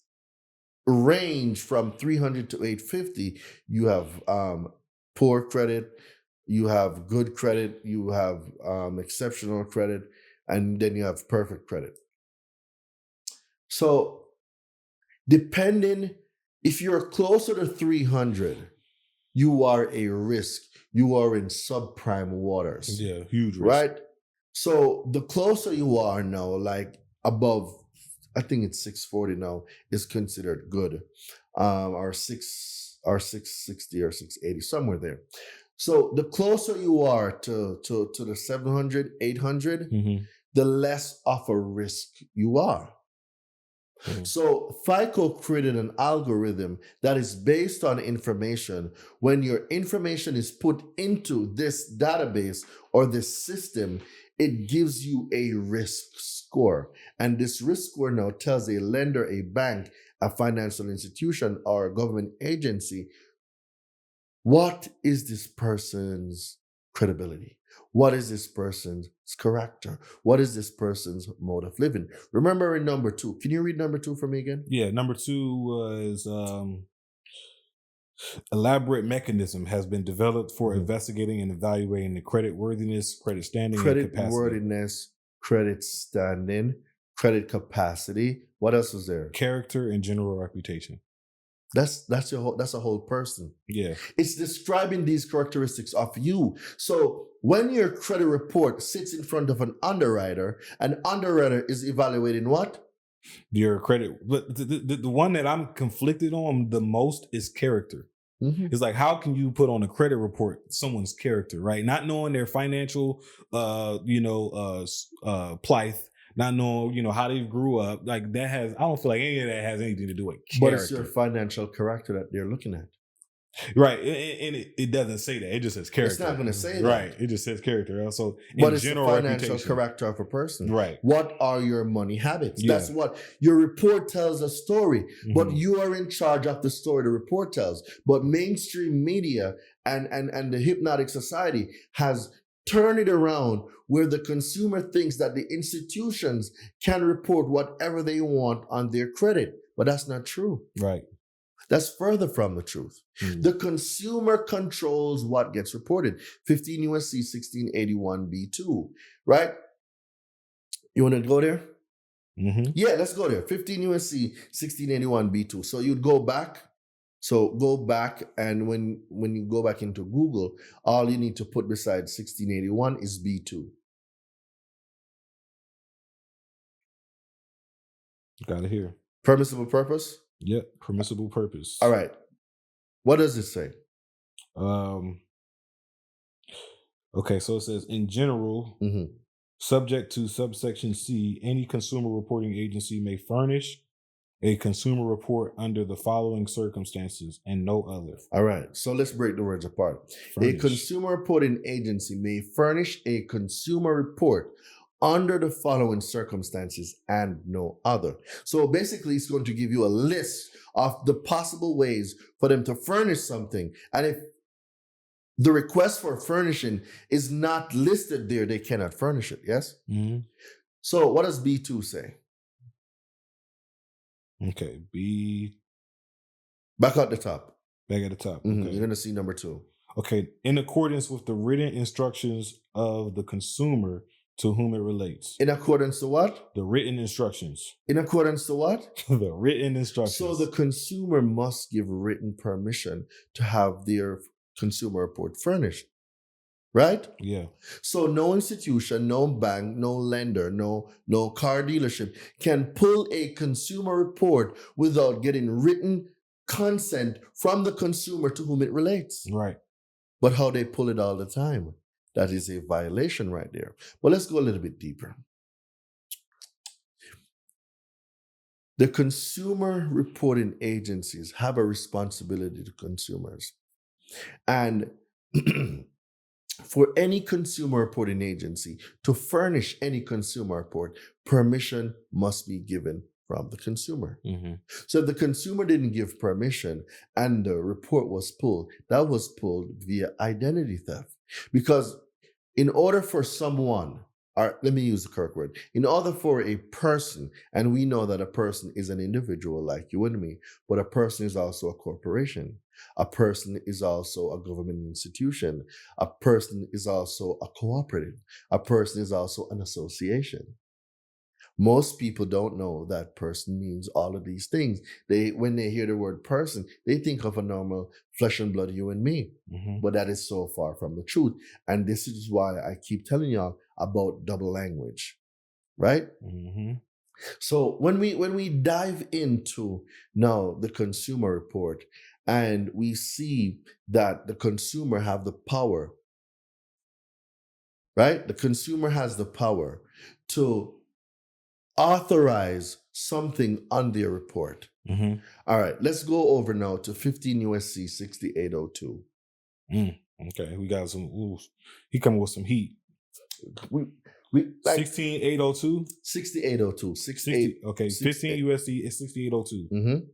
range from 300 to 850, you have poor credit, you have good credit, you have exceptional credit, and then you have perfect credit. So depending, if you're closer to 300, you are a risk. You are in subprime waters. Yeah, huge risk. Right? So the closer you are now, like above, I think it's 640 now, is considered good. Or 660 or 680, somewhere there. So the closer you are to the 700, 800, the less of a risk you are. So FICO created an algorithm that is based on information. When your information is put into this database or this system, it gives you a risk score. And this risk score now tells a lender, a bank, a financial institution, or a government agency, what is this person's credibility? What is this person's character? What is this person's mode of living? Remember in number 2, can you read number 2 for me again? Yeah, number 2 was elaborate mechanism has been developed for investigating and evaluating the credit worthiness, credit standing, and capacity. Credit worthiness, credit standing, credit capacity. What else was there? Character and general reputation. That's a whole person. Yeah. It's describing these characteristics of you. So when your credit report sits in front of an underwriter is evaluating what? Your credit. But the one that I'm conflicted on the most is character. It's like, how can you put on a credit report someone's character, right? Not knowing their financial, plight, not knowing, how they grew up. Like that I don't feel like any of that has anything to do with character. But it's your financial character that they're looking at. Right. And it doesn't say that. It just says character. It's not going to say that. Right. It just says character. So, but it's the general financial reputation. character of a person. Right. What are your money habits? Yeah. That's what your report tells a story, but you are in charge of the story the report tells. But mainstream media and the hypnotic society has turned it around where the consumer thinks that the institutions can report whatever they want on their credit. But that's not true. Right. That's further from the truth. The consumer controls what gets reported. 15 USC 1681 B2, right? You want to go there? Yeah, let's go there. 15 USC 1681 B2. So you'd go back. So go back, and when you go back into Google, all you need to put beside 1681 is B2. Got it here. Permissible purpose? Yep, permissible purpose. All right. What does it say? Okay, so it says, in general, subject to subsection C, any consumer reporting agency may furnish a consumer report under the following circumstances and no other. All right, so let's break the words apart. Furnish. A consumer reporting agency may furnish a consumer report under the following circumstances and no other. So basically, it's going to give you a list of the possible ways for them to furnish something. And if the request for furnishing is not listed there, they cannot furnish it, yes? So what does B2 say? Okay, B. Back at the top. Back at the top. Okay. You're going to see number 2. Okay, in accordance with the written instructions of the consumer to whom it relates. In accordance to what? The written instructions. In accordance to what? The written instructions. So the consumer must give written permission to have their consumer report furnished, right? Yeah. So no institution, no bank, no lender, no car dealership can pull a consumer report without getting written consent from the consumer to whom it relates. Right. But how they pull it all the time, that is a violation right there. But let's go a little bit deeper. The consumer reporting agencies have a responsibility to consumers. And for any consumer reporting agency to furnish any consumer report, permission must be given from the consumer. So if the consumer didn't give permission and the report was pulled, that was pulled via identity theft. Because in order for someone, or let me use the correct word, in order for a person, and we know that a person is an individual like you and me, but a person is also a corporation. A person is also a government institution. A person is also a cooperative. A person is also an association. Most people don't know that person means all of these things. When they hear the word person, they think of a normal flesh and blood, you and me. But that is so far from the truth. And this is why I keep telling y'all about double language, right? So when we dive into now the consumer report, and we see that the consumer have the power, right? The consumer has the power to authorize something on their report. All right, let's go over now to 15 USC 6802. Okay, we got some. He coming with some heat. We like 16802. 6802. 60, okay, 15 USC is 6802.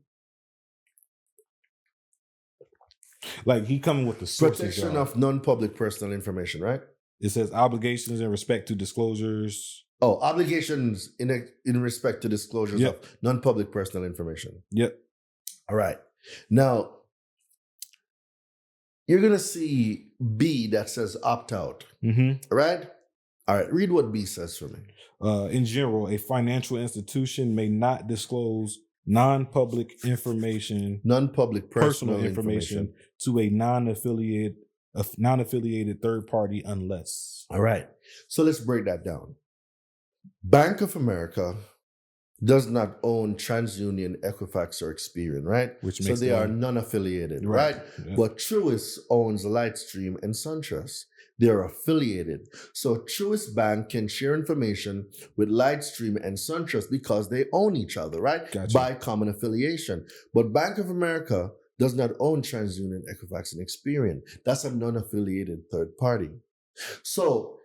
Like he coming with the sources, protection of non-public personal information, right? It says obligations in respect to disclosures. Oh, obligations in respect to disclosures of non-public personal information. Yep. All right. Now, you're going to see B that says opt out. Right? All right. Read what B says for me. In general, a financial institution may not disclose non-public information, non-public personal information to a non-affiliated third party unless. All right. So let's break that down. Bank of America does not own TransUnion, Equifax, or Experian, right? So they are non-affiliated, right? Yeah. But Truist owns Lightstream and SunTrust. They're affiliated. So Truist Bank can share information with Lightstream and SunTrust because they own each other, right? Gotcha. By common affiliation. But Bank of America does not own TransUnion, Equifax, and Experian. That's a non-affiliated third party. So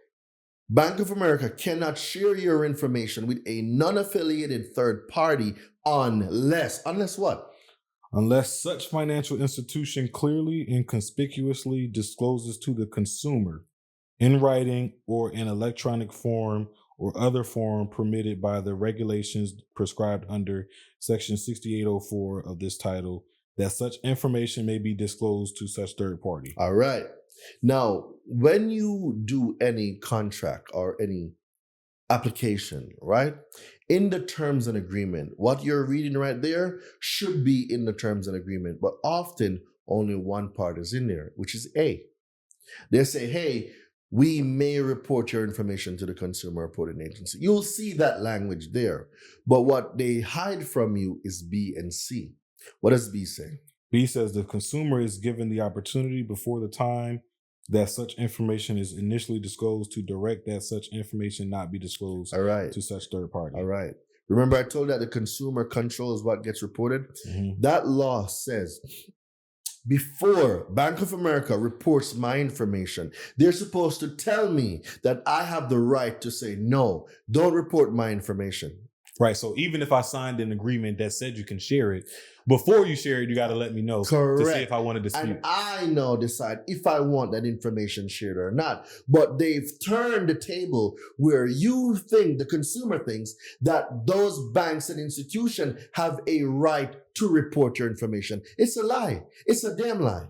Bank of America cannot share your information with a non-affiliated third party unless what? Unless such financial institution clearly and conspicuously discloses to the consumer in writing or in electronic form or other form permitted by the regulations prescribed under Section 6804 of this title, that such information may be disclosed to such third party. All right. Now, when you do any contract or any application, right, in the terms and agreement, what you're reading right there should be in the terms and agreement, but often only one part is in there, which is A. They say, hey, we may report your information to the consumer reporting agency. You'll see that language there. But what they hide from you is B and C. What does B say? B says the consumer is given the opportunity before the time that such information is initially disclosed to direct that such information not be disclosed to such third party. All right. Remember, I told you that the consumer controls what gets reported? Mm-hmm. That law says before Bank of America reports my information, they're supposed to tell me that I have the right to say, no, don't report my information. Right. So even if I signed an agreement that said you can share it, before you share it, you got to let me know. Correct. To see if I want to dispute. And I now decide if I want that information shared or not. But they've turned the table where you think, the consumer thinks, that those banks and institutions have a right to report your information. It's a lie. It's a damn lie.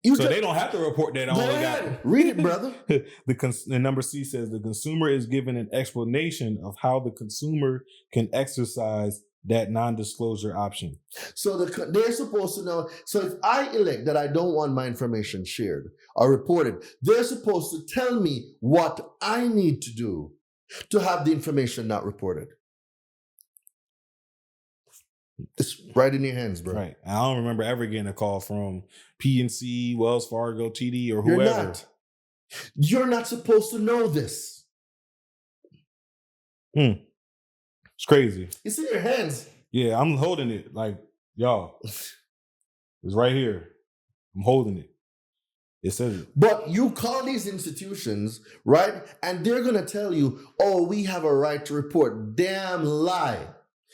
So they don't have to report that. Read it, brother. The number C says the consumer is given an explanation of how the consumer can exercise that non-disclosure option. So they're supposed to know. So if I elect that I don't want my information shared or reported, they're supposed to tell me what I need to do to have the information not reported. It's right in your hands, bro. Right. I don't remember ever getting a call from PNC, Wells Fargo, TD, or whoever. You're not supposed to know this. It's crazy. It's in your hands. Yeah, I'm holding it. Like, y'all, it's right here. I'm holding it. It says it. But you call these institutions, right? And they're going to tell you, oh, we have a right to report. Damn lie.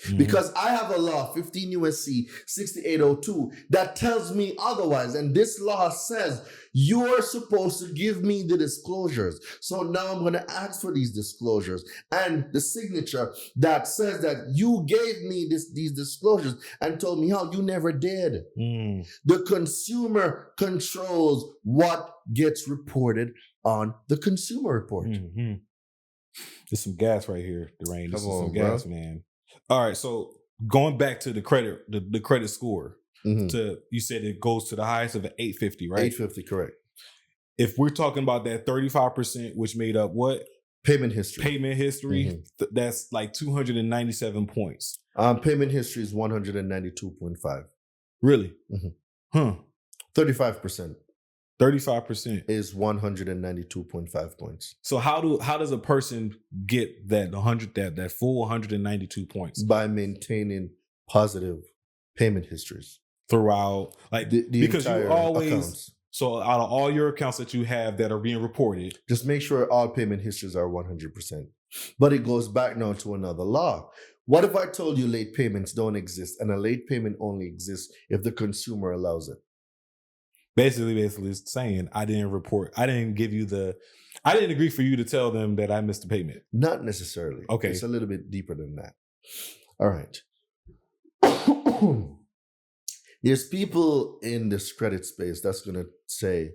Mm-hmm. Because I have a law, 15 U.S.C. 6802, that tells me otherwise. And this law says you're supposed to give me the disclosures. So now I'm going to ask for these disclosures and the signature that says that you gave me these disclosures and told me how you never did. The consumer controls what gets reported on the consumer report. There's some gas right here, Daraine. This is some gas, man. All right, so going back to the credit, the credit score, you said it goes to the highest of an 850, right? 850, correct. If we're talking about that 35%, which made up what? Payment history. That's like 297 points. Payment history is 192.5. Really? 35%. 35% is 192.5 points. So how does a person get that full 192 points? By maintaining positive payment histories throughout, like the because you always accounts. So out of all your accounts that you have that are being reported, just make sure all payment histories are 100%. But it goes back now to another law. What if I told you late payments don't exist and a late payment only exists if the consumer allows it? Basically it's saying I didn't agree for you to tell them that I missed the payment. Not necessarily. Okay. It's a little bit deeper than that. All right. There's people in this credit space that's going to say,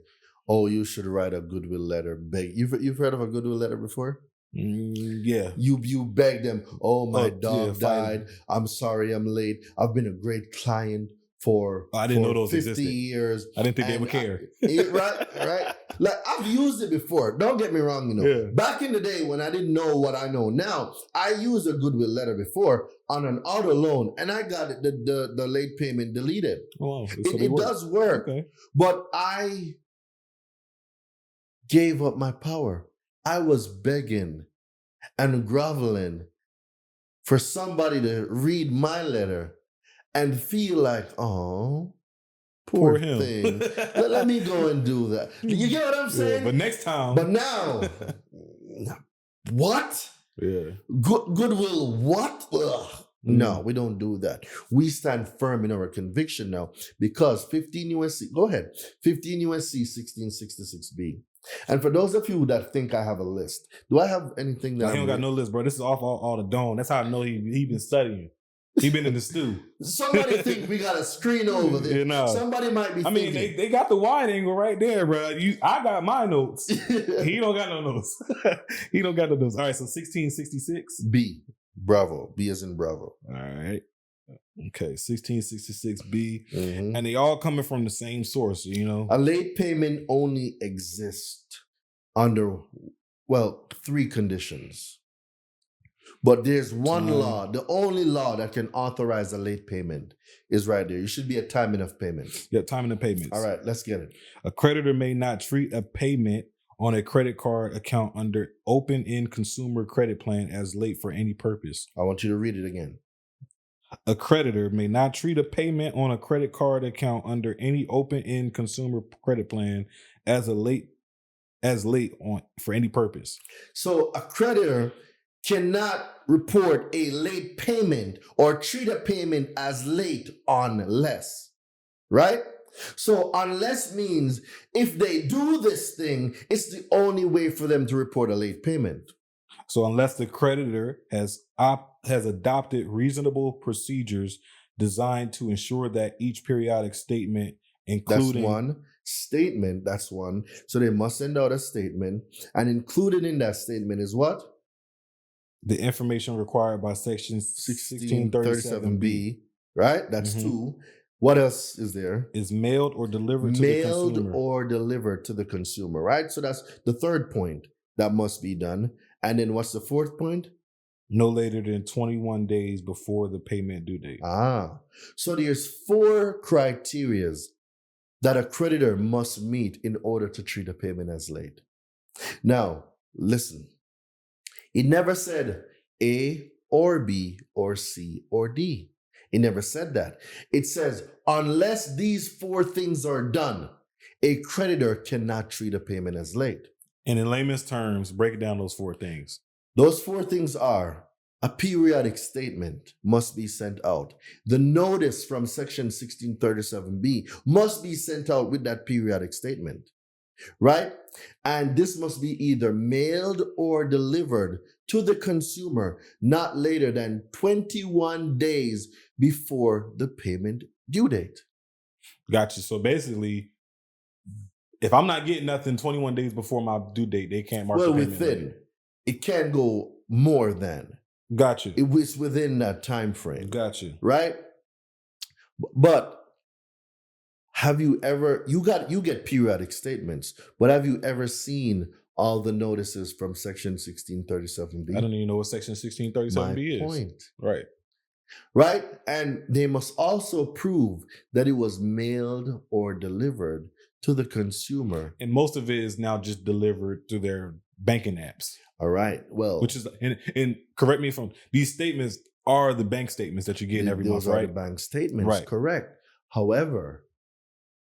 oh, you should write a goodwill letter. Beg. You've heard of a goodwill letter before? Yeah. You beg them, oh, my dog died. I'm sorry I'm late. I've been a great client for I didn't know those 50 existed. years. I didn't think they would care. Right. Like I've used it before. Don't get me wrong, Yeah. Back in the day when I didn't know what I know now, I used a goodwill letter before on an auto loan and I got it, the late payment deleted. Oh, it does work. Okay. But I gave up my power. I was begging and groveling for somebody to read my letter and feel like, oh, Poor poor him. thing. Let me go and do that. You get what I'm saying? But next time. But now, what? Yeah. Goodwill, what? Ugh. No, we don't do that. We stand firm in our conviction now because 15 USC, go ahead, 15 USC 1666B. And for those of you that think I have a list, do I have anything that He don't got no list, bro. This is off all the dome. That's how I know he been studying. He been in the stew. Somebody think we got a screen over there. You know. Somebody might be thinking. They got the wide angle right there, bro. I got my notes. He don't got no notes. He don't got no notes. All right, so 1666. B. Bravo. B as in Bravo. All right. Okay, 1666B. Mm-hmm. And they all coming from the same source, you know? A late payment only exists under, well, 3 conditions. But there's one law, the only law that can authorize a late payment is right there. You should be at timing of payments. Yeah, timing of payments. All right, let's get it. A creditor may not treat a payment on a credit card account under open-end consumer credit plan as late for any purpose. I want you to read it again. A creditor may not treat a payment on a credit card account under any open-end consumer credit plan as late on for any purpose. So a creditor cannot report a late payment or treat a payment as late unless, right? So unless means if they do this thing, it's the only way for them to report a late payment. So unless the creditor has adopted reasonable procedures designed to ensure that each periodic statement, including... That's one. Statement, that's one. So they must send out a statement. And included in that statement is what? The information required by section 1637B. Right? That's 2. What else is there? Is mailed or delivered to the consumer. Mailed or delivered to the consumer, right? So that's the 3rd point that must be done. And then what's the 4th point? No later than 21 days before the payment due date. So there's 4 criterias that a creditor must meet in order to treat a payment as late. Now, listen. It never said A or B or C or D. It never said that. It says, unless these 4 things are done, a creditor cannot treat a payment as late. And in layman's terms, break down those 4 things. Those 4 things are: a periodic statement must be sent out. The notice from section 1637B must be sent out with that periodic statement, right? And this must be either mailed or delivered to the consumer not later than 21 days before the payment due date. Gotcha. So basically, if I'm not getting nothing 21 days before my due date, they can't mark the payment. Well, within. It can't go more than. Gotcha. It was within that time frame. Gotcha. Right? But have you ever, you get periodic statements, but have you ever seen all the notices from section 1637B? I don't even know what section 1637B is. Point. Right. Right? And they must also prove that it was mailed or delivered to the consumer. And most of it is now just delivered through their banking apps. All right. Well, which is, and correct me if I'm, these statements are the bank statements that you get every month, right? Those are the bank statements, right? Correct. However,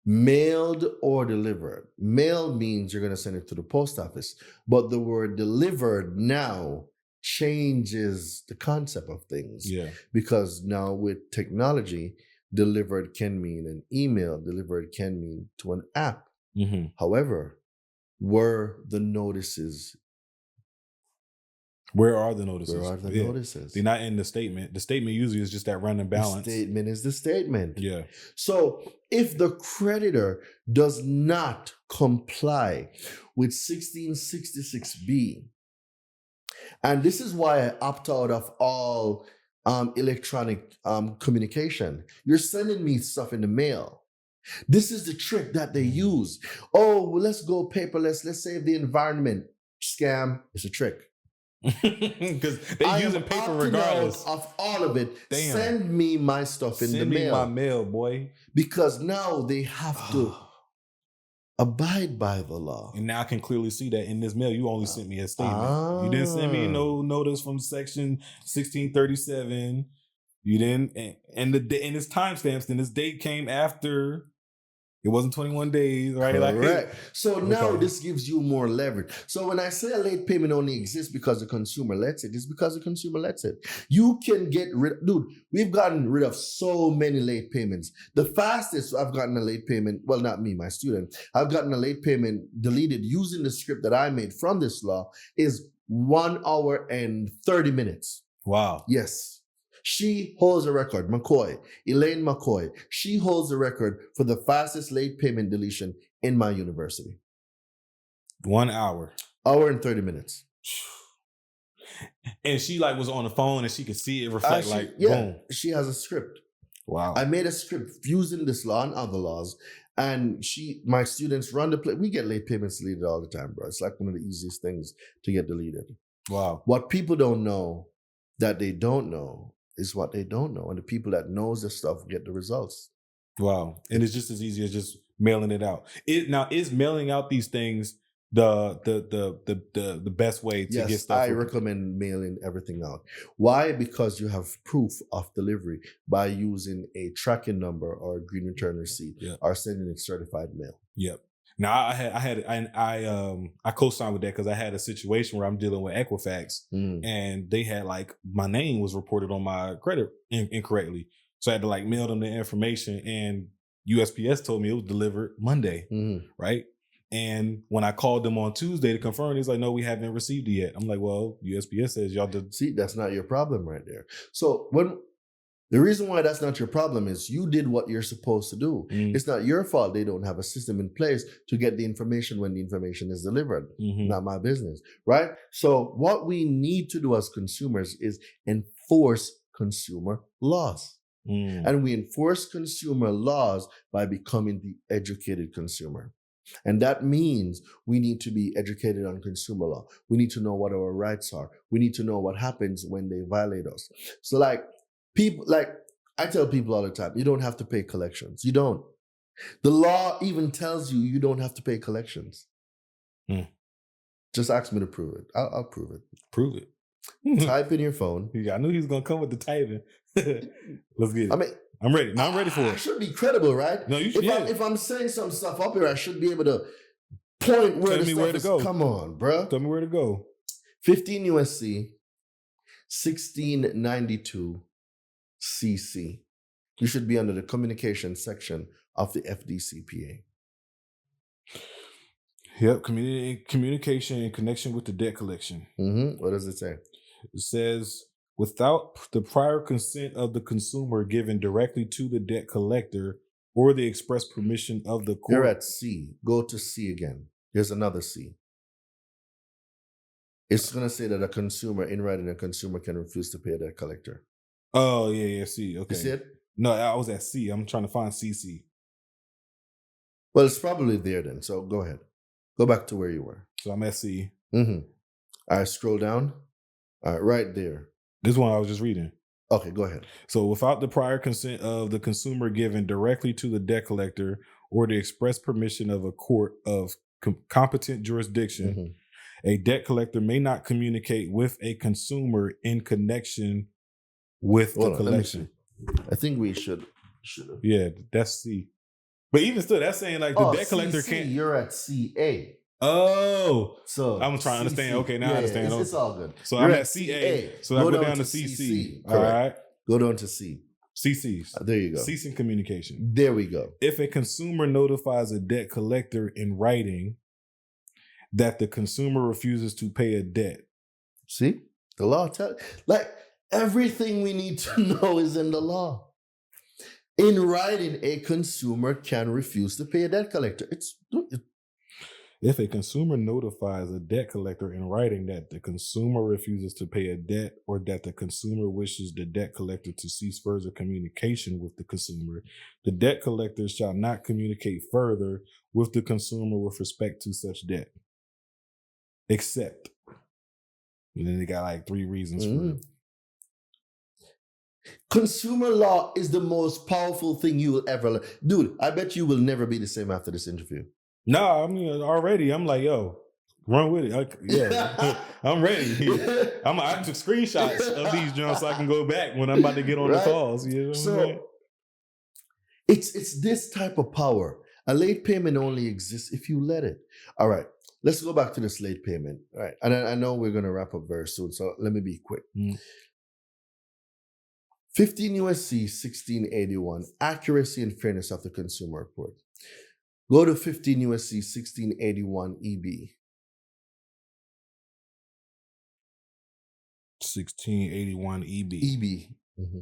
mailed or delivered. Mailed means you're going to send it to the post office, but the word delivered now changes the concept of things. Yeah. Because now with technology, delivered can mean an email, delivered can mean to an app. Mm-hmm. However, were the notices? Where are the notices? Where are the notices? They're not in the statement. The statement usually is just that random balance. The statement is the statement. Yeah. So if the creditor does not comply with 1666B, and this is why I opt out of all electronic communication. You're sending me stuff in the mail. This is the trick that they use. Oh, well, let's go paperless. Let's save the environment. Scam. It's a trick. Because they're using paper regardless of all of it. Damn. Send me my stuff in the mail. Send me my mail, boy. Because now they have to abide by the law. And now I can clearly see that in this mail, you only sent me a statement. You didn't send me no notice from section 1637 You didn't, and it's timestamps, and this date came after. It wasn't 21 days, right? Correct. So now Okay. this gives you more leverage. So when I say a late payment only exists because the consumer lets it, it's because the consumer lets it. You can get rid, dude, we've gotten rid of so many late payments. The fastest I've gotten a late payment, well, not me, my student, I've gotten a late payment deleted using the script that I made from this law is 1 hour and 30 minutes. Wow. Yes. She holds a record, Elaine McCoy. She holds a record for the fastest late payment deletion in my university. 1 hour. Hour and 30 minutes. And she like was on the phone and she could see it reflect boom. She has a script. Wow. I made a script using this law and other laws. And my students run the play. We get late payments deleted all the time, bro. It's like one of the easiest things to get deleted. Wow. What people don't know that they don't know is what they don't know. And the people that knows this stuff get the results. Wow. And it's just as easy as just mailing it out. Is mailing out these things the best way to get stuff? I recommend mailing everything out. Why? Because you have proof of delivery by using a tracking number or a green return receipt or sending it certified mail. Yep. Now I co-signed with that because I had a situation where I'm dealing with Equifax and they had like my name was reported on my credit incorrectly. So I had to like mail them the information, and USPS told me it was delivered Monday. Right. And when I called them on Tuesday to confirm, he's like, no, we haven't received it yet. I'm like, well, USPS says y'all did. See, that's not your problem right there. So the reason why that's not your problem is you did what you're supposed to do. It's not your fault they don't have a system in place to get the information when the information is delivered. Not my business, right? So what we need to do as consumers is enforce consumer laws. And we enforce consumer laws by becoming the educated consumer. And that means we need to be educated on consumer law. We need to know what our rights are. We need to know what happens when they violate us. So I tell people all the time, you don't have to pay collections. You don't. The law even tells you don't have to pay collections. Just ask me to prove it. I'll prove it. Prove it. Type in your phone. I knew he was going to come with the typing. Let's get it. I mean, I'm ready. No, I'm ready for it. I should be credible, right? No, you should. If I'm saying some stuff up here, I should be able to point where the stuff is. Go. Come on, bro. Tell me where to go. 15 USC, 1692 CC. You should be under the communication section of the FDCPA. Yep, communication in connection with the debt collection. What does it say? It says, without the prior consent of the consumer given directly to the debt collector or the express permission of the court. You're at C. Go to C again. Here's another C. It's going to say that a consumer can refuse to pay a debt collector. Oh, yeah, C. Okay. You see it? No, I was at C. I'm trying to find CC. Well, it's probably there then. So go ahead. Go back to where you were. So I'm at C. All right, scroll down. All right, right there. This one I was just reading. Okay, go ahead. So without the prior consent of the consumer given directly to the debt collector or the express permission of a court of competent jurisdiction, a debt collector may not communicate with a consumer in connection with the collection. I think we should. Yeah, that's C. But even still, that's saying like the debt collector can't. You're at CA. Oh, so I'm trying to understand. Okay, now I understand. It's all good. So I'm at CA. So I go down to CC. All right. Go down to C. CCs. There you go. Ceasing communication. There we go. If a consumer notifies a debt collector in writing that the consumer refuses to pay a debt. See? The law everything we need to know is in the law. In writing, a consumer can refuse to pay a debt collector. If a consumer notifies a debt collector in writing that the consumer refuses to pay a debt or that the consumer wishes the debt collector to cease further communication with the consumer, the debt collector shall not communicate further with the consumer with respect to such debt. Except. And then they got like 3 reasons for it. Consumer law is the most powerful thing you will ever learn. Dude, I bet you will never be the same after this interview. No, I mean, already I'm like, yo, Run with it. Yeah, I'm ready. I took screenshots of these jumps so I can go back when I'm about to get on the calls. You know what I'm saying? It's this type of power. A late payment only exists if you let it. All right, let's go back to this late payment. All right, and I know we're going to wrap up very soon, so let me be quick. 15 USC 1681, accuracy and fairness of the consumer report. Go to 15 USC 1681 EB. 1681 EB. EB. Mm-hmm.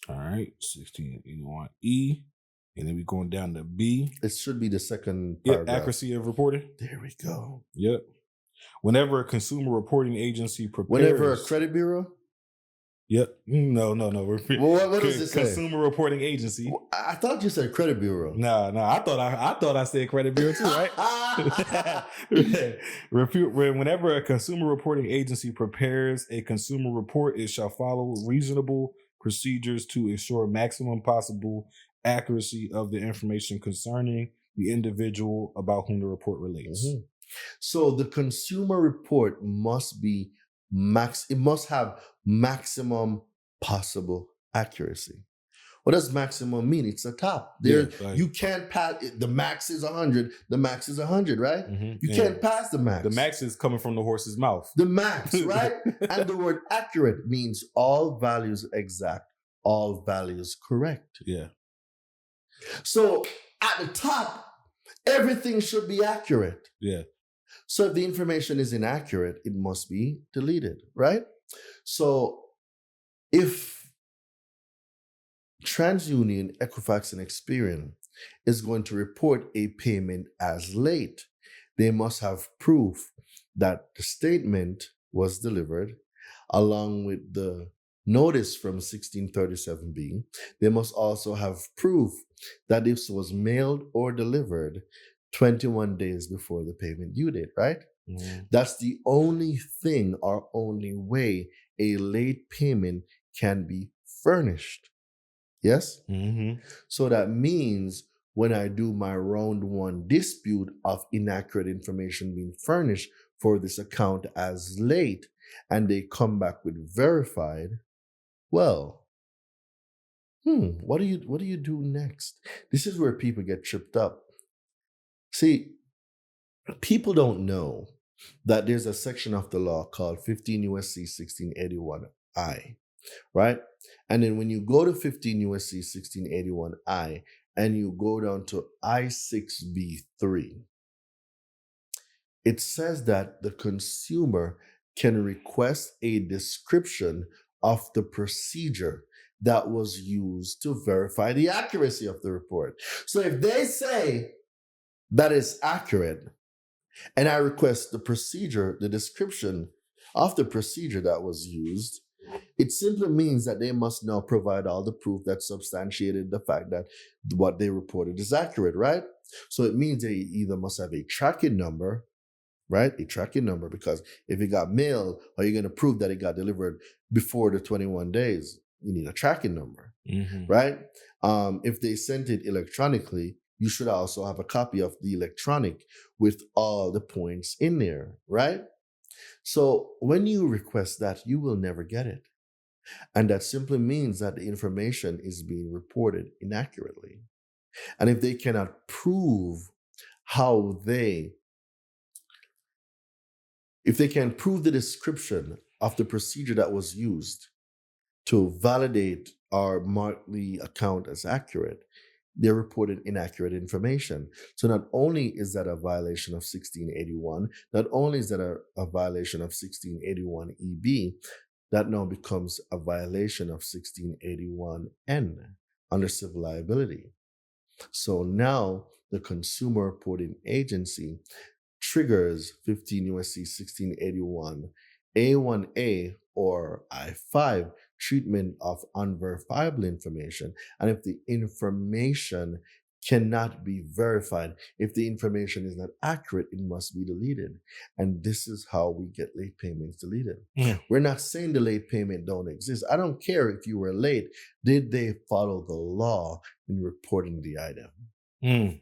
All right, 1681 E. And then we're going down to B. It should be the second paragraph. Yep, accuracy of reporting. There we go. Yep. Whenever a consumer reporting agency prepares... Whenever a credit bureau? Yep. No. Well, what does it say? Consumer reporting agency. Well, I thought you said credit bureau. No. I thought I said credit bureau too, right? Whenever a consumer reporting agency prepares a consumer report, it shall follow reasonable procedures to ensure maximum possible accuracy of the information concerning the individual about whom the report relates. Mm-hmm. So the consumer report must be it must have maximum possible accuracy. What does maximum mean? It's the top. You can't pass it. The max is 100. The max is 100, right? Mm-hmm. You can't pass the max. The max is coming from the horse's mouth. The max, right? And the word accurate means all values exact, all values correct. Yeah. So at the top, everything should be accurate. Yeah. So if the information is inaccurate, it must be deleted, right? So if TransUnion, Equifax, and Experian is going to report a payment as late, they must have proof that the statement was delivered along with the notice from 1637B. They must also have proof that this was mailed or delivered 21 days before the payment due date, right? Mm-hmm. That's the only thing or only way a late payment can be furnished. Yes? Mm-hmm. So that means when I do my round one dispute of inaccurate information being furnished for this account as late, and they come back with verified, well, what do you do next? This is where people get tripped up. See, people don't know that there's a section of the law called 15 USC 1681I, right? And then when you go to 15 USC 1681I and you go down to I6B3, it says that the consumer can request a description of the procedure that was used to verify the accuracy of the report. So if they say that is accurate, and I request the procedure, the description of the procedure that was used, it simply means that they must now provide all the proof that substantiated the fact that what they reported is accurate, right? So it means they either must have a tracking number, right? A tracking number, because if it got mailed, or you're going to prove that it got delivered before the 21 days, you need a tracking number, right? If they sent it electronically, you should also have a copy of the electronic with all the points in there, right? So when you request that, you will never get it. And that simply means that the information is being reported inaccurately. And if they cannot prove if they can prove the description of the procedure that was used to validate or mark the account as accurate, they reported inaccurate information. So not only is that a violation of 1681, not only is that a violation of 1681 EB, that now becomes a violation of 1681N under civil liability. So now the consumer reporting agency triggers 15 USC 1681 A1A or I5 treatment of unverifiable information. And if the information cannot be verified, if the information is not accurate, it must be deleted. And this is how we get late payments deleted. We're not saying the late payment don't exist. I don't care if you were late. Did they follow the law in reporting the item?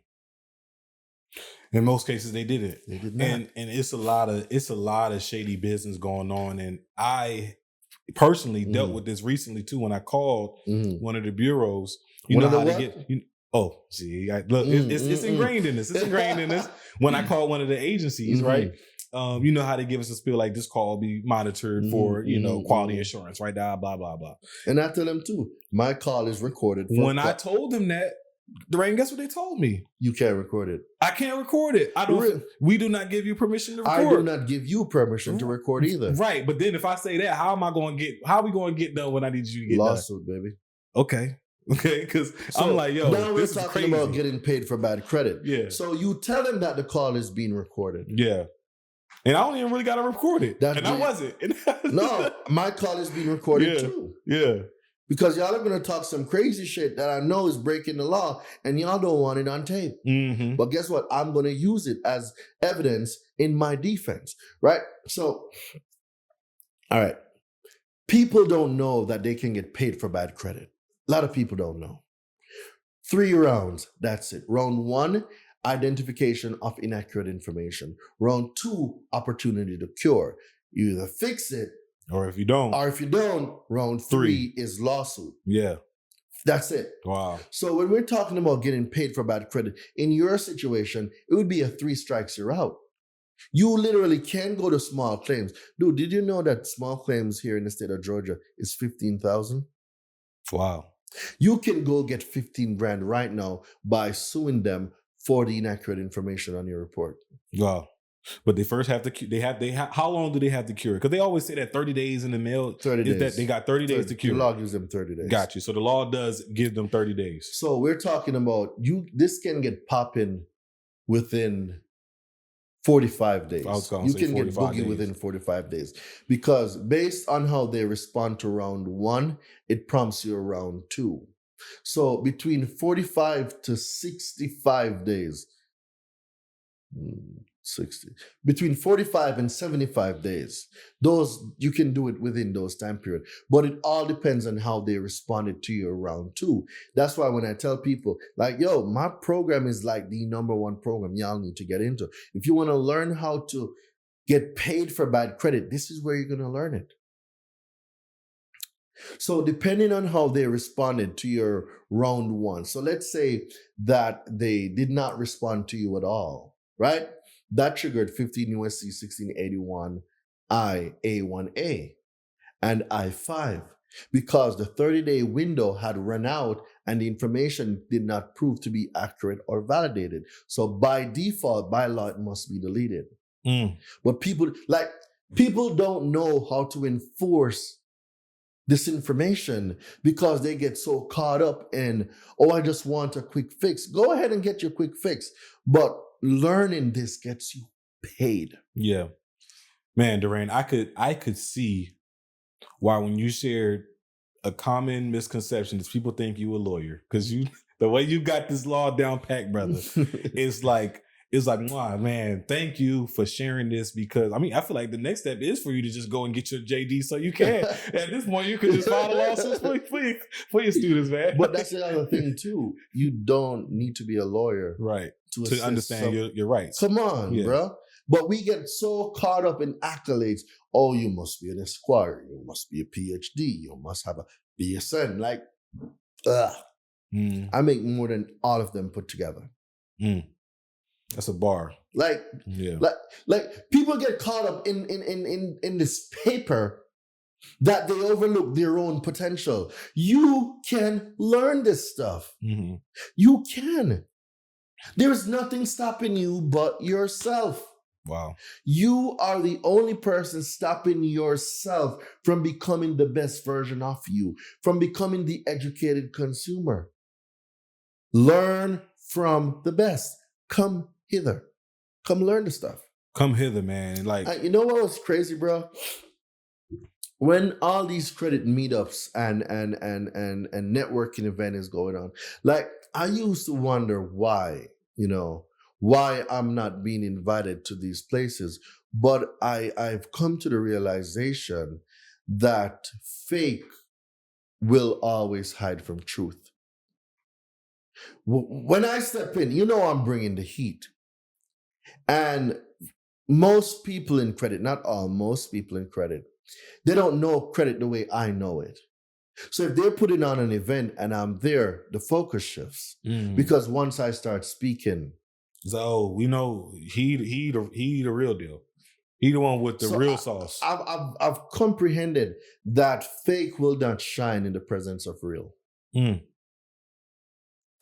In most cases, they didn't. They did not. And it's a lot of shady business going on. And I personally dealt with this recently too when I called one of the bureaus. You know how to get. Look, it's ingrained in this. It's ingrained in this. When I called one of the agencies, right? You know how they give us a spiel like this call will be monitored for, quality assurance, right? Blah, blah, blah, blah. And I tell them too, my call is recorded. When I told them that, Daraine, guess what they told me? You can't record it. I can't record it. I don't. We do not give you permission to record. I do not give you permission to record either. Right, but then if I say that, how are we going to get done when I need you to get lawsuit, done? baby. Okay, because I'm like, yo, now this we're is talking crazy. about getting paid for bad credit. Yeah. So you tell them that the call is being recorded. Yeah. And I don't even really got to record it. I wasn't. No, my call is being recorded too. Yeah. Because y'all are going to talk some crazy shit that I know is breaking the law and y'all don't want it on tape. Mm-hmm. But guess what? I'm going to use it as evidence in my defense, right? So, all right. People don't know that they can get paid for bad credit. A lot of people don't know. 3 rounds, that's it. Round 1, identification of inaccurate information. Round 2, opportunity to cure. You either fix it, or if you don't, round 3 is lawsuit. Yeah. That's it. Wow. So when we're talking about getting paid for bad credit, in your situation, it would be a 3 strikes you're out. You literally can go to small claims. Dude, did you know that small claims here in the state of Georgia is $15,000? Wow. You can go get 15 grand right now by suing them for the inaccurate information on your report. Wow. But they first have to, how long do they have to cure? Because they always say that 30 days in the mail. 30 days. That they got 30 days to cure. The law gives them 30 days. Got you. So the law does give them 30 days. So we're talking about this can get popping within 45 days. You can get boogie within 45 days. Because based on how they respond to round 1, it prompts you round 2. So between 45 to 65 days, between 45 and 75 days, those you can do it within those time period. But it all depends on how they responded to your round 2. That's why when I tell people, like, yo, my program is like the number 1 program y'all need to get into. If you want to learn how to get paid for bad credit, this is where you're going to learn it. So depending on how they responded to your round 1, so let's say that they did not respond to you at all, right? That triggered 15 U.S.C. 1681 I-A1A and I-5 because the 30-day window had run out and the information did not prove to be accurate or validated. So by default, by law, it must be deleted. But people don't know how to enforce this information because they get so caught up in, I just want a quick fix. Go ahead and get your quick fix. But learning this gets you paid. Yeah. Man, Daraine, I could see why when you shared a common misconception is people think you a lawyer. Because the way you got this law down packed, brother, it's like, wow, man, thank you for sharing this because, I mean, I feel like the next step is for you to just go and get your JD so you can. At this point, you can just file a lawsuit for your students, man. But that's the other thing, too. You don't need to be a lawyer. Right. To understand your rights. Come on, bro. But we get so caught up in accolades. Oh, you must be an Esquire. You must be a PhD. You must have a BSN. Like, I make more than all of them put together. That's a bar. Like people get caught up in this paper that they overlook their own potential. You can learn this stuff. Mm-hmm. You can. There's nothing stopping you but yourself. Wow. You are the only person stopping yourself from becoming the best version of you, from becoming the educated consumer. Learn from the best. Come hither. Come learn the stuff. Come hither, man. Like, you know what was crazy, bro? When all these credit meetups and networking event is going on, like I used to wonder why I'm not being invited to these places. But I've come to the realization that fake will always hide from truth. When I step in, I'm bringing the heat. And most people in credit, not all, most people in credit, they don't know credit the way I know it. So if they're putting on an event and I'm there, the focus shifts. Because once I start speaking, so we know he the real deal. He the one with the real sauce. I've comprehended that fake will not shine in the presence of real. And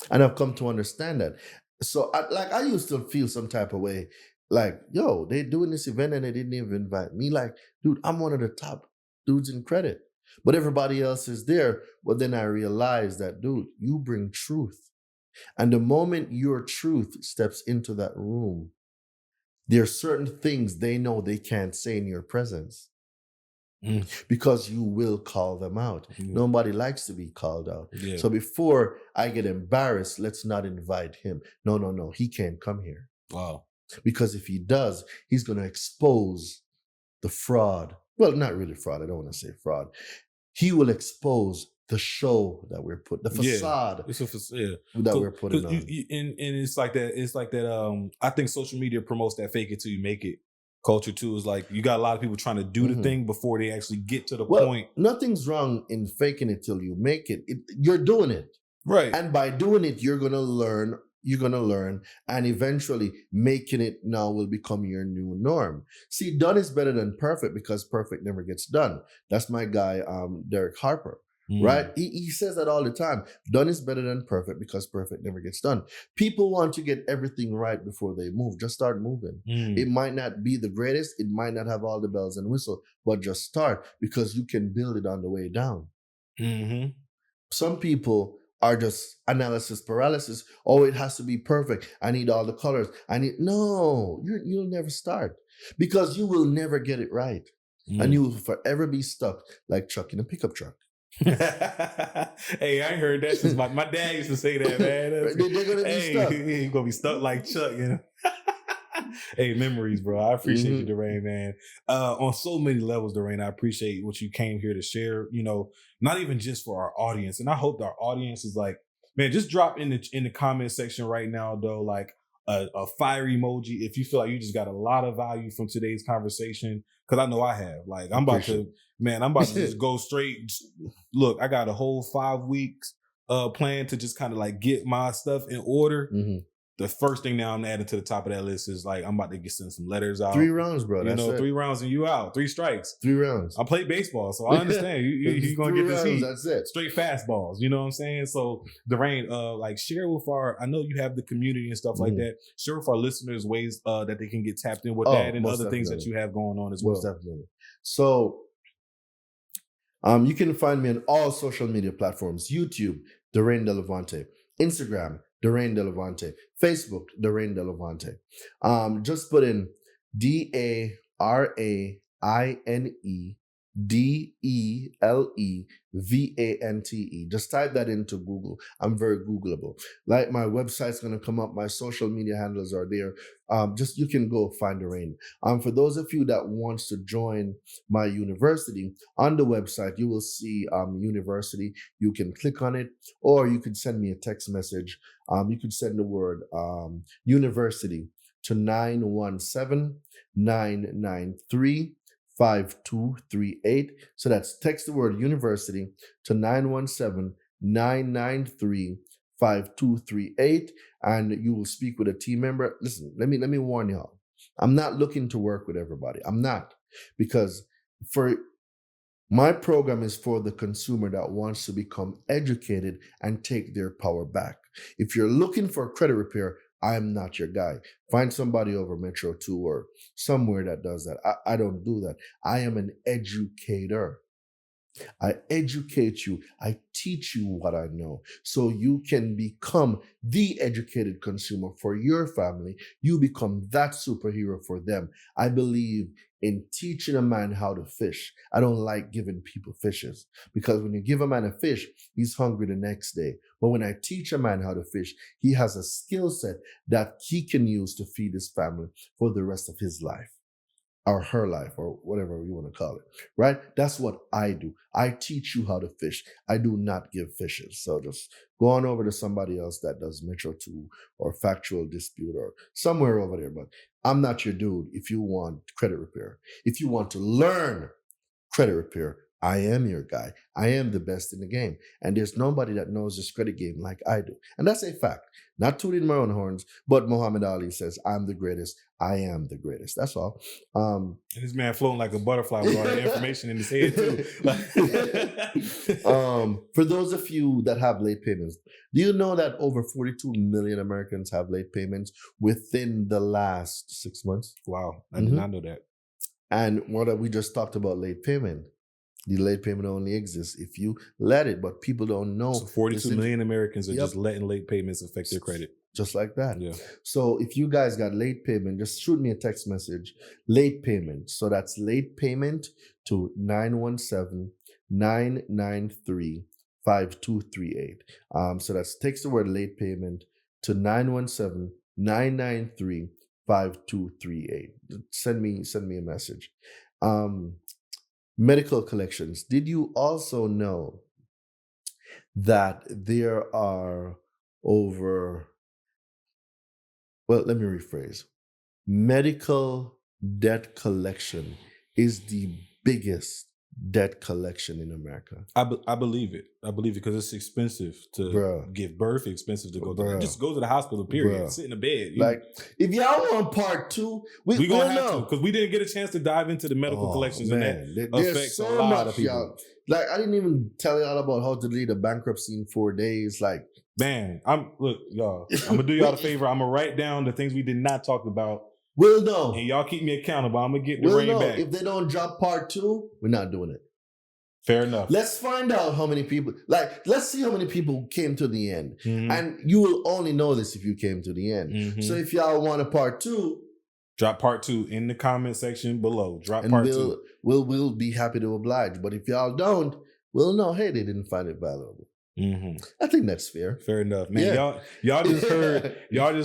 I've come to understand that. So I used to feel some type of way, like, yo, they doing this event and they didn't even invite me. Like, dude, I'm one of the top dudes in credit, but everybody else is there. But then I realized that, dude, you bring truth. And the moment your truth steps into that room, there are certain things they know they can't say in your presence because you will call them out. Nobody likes to be called out. So before I get embarrassed, let's not invite him. No, he can't come here. Wow. Because if he does, he's going to expose the fraud. Well, not really fraud. I don't want to say fraud. He will expose the show that we're putting, the facade that we're putting on. And it's like that. It's like that. I think social media promotes that fake it till you make it culture too. Is like you got a lot of people trying to do the thing before they actually get to the point. Nothing's wrong in faking it till you make it. You're doing it. Right. And by doing it, you're going to learn. And eventually making it now will become your new norm. See, done is better than perfect because perfect never gets done. That's my guy, Derek Harper. Right? He says that all the time. Done is better than perfect because perfect never gets done. People want to get everything right before they move. Just start moving. It might not be the greatest. It might not have all the bells and whistles, but just start because you can build it on the way down. Some people are just analysis paralysis. Oh, it has to be perfect. I need all the colors. No, you'll never start because you will never get it right. And you will forever be stuck like Chuck in a pickup truck. Hey, I ain't heard that since my dad used to say that, man. They're gonna be stuck. He's gonna be stuck like Chuck, you know. Hey, memories, bro. I appreciate you, Daraine, man. On so many levels, Daraine, I appreciate what you came here to share. You know, not even just for our audience, and I hope our audience is like, man, just drop in the comment section right now, though, like a fire emoji if you feel like you just got a lot of value from today's conversation. Because I know I have. Like, I'm about to just go straight. Look, I got a whole 5 weeks plan to just kind of like get my stuff in order. The first thing now I'm adding to the top of that list is like I'm about to send some letters out. 3 rounds, bro. You know, 3 rounds and you out. 3 strikes. 3 rounds. I play baseball, so I understand. You're gonna get this heat. That's it. Straight fastballs. You know what I'm saying? So Daraine, like share with I know you have the community and stuff like that. Share with our listeners ways that they can get tapped in with that and other things that you have going on as well. Most definitely. So you can find me on all social media platforms: YouTube, Daraine Delevante; Instagram, Daraine Delevante; Facebook, Daraine Delevante. Just put in DARAINEDELEVANTE. Just type that into Google. I'm very Googleable. Like my website's going to come up. My social media handles are there. Just you can go find Daraine. For those of you that wants to join my university, on the website you will see university. You can click on it, or you could send me a text message. You could send the word university to 917-993-5238. So that's text the word university to 917-993-5238, and you will speak with a team member. Listen, let me warn y'all. I'm not looking to work with everybody. I'm not, because my program is for the consumer that wants to become educated and take their power back. If you're looking for credit repair, I am not your guy. Find somebody over Metro 2 or somewhere that does that. I don't do that. I am an educator. I educate you. I teach you what I know so you can become the educated consumer for your family. You become that superhero for them. I believe in teaching a man how to fish. I don't like giving people fishes, because when you give a man a fish, he's hungry the next day. But when I teach a man how to fish, he has a skill set that he can use to feed his family for the rest of his life. or her life, or whatever you want to call it, right? That's what I do. I teach you how to fish. I do not give fishes. So just go on over to somebody else that does Metro 2 or factual dispute or somewhere over there. But I'm not your dude if you want credit repair. If you want to learn credit repair, I am your guy. I am the best in the game. And there's nobody that knows this credit game like I do. And that's a fact. Not tooting my own horns, but Muhammad Ali says, I'm the greatest. I am the greatest. That's all. And this man floating like a butterfly with all the information in his head, too. For those of you that have late payments, do you know that over 42 million Americans have late payments within the last 6 months? Wow. I did not know that. And what we just talked about late payment. The late payment only exists if you let it, but people don't know. So 42 million Americans are just letting late payments affect their credit. Just like that. Yeah. So if you guys got late payment, just shoot me a text message. Late payment. So that's late payment to 917-993-5238. So that's text the word late payment to 917-993-5238. Send me a message. Medical collections. Did you also know that there are let me rephrase. Medical debt collection is the biggest debt collection in America. I believe it. I believe it because it's expensive to give birth, expensive to go to. Just go to the hospital, period. Sit in the bed. Like, if y'all want part 2, we gonna have to, because we didn't get a chance to dive into the medical collections, and that affects a lot of people. Y'all. Like, I didn't even tell y'all about how to delete a bankruptcy in 4 days. Like, man, look, y'all. I'm gonna do y'all a favor. I'm gonna write down the things we did not talk about. We'll know. And y'all keep me accountable. I'm gonna get Daraine back. If they don't drop part 2, we're not doing it. Fair enough. Let's find out how many people, let's see how many people came to the end. Mm-hmm. And you will only know this if you came to the end. Mm-hmm. So if y'all want a part 2, drop part 2 in the comment section below. Drop part 2. We'll be happy to oblige. But if y'all don't, we'll know, hey, they didn't find it valuable. Mm-hmm. I think that's fair. Fair enough. Man, y'all just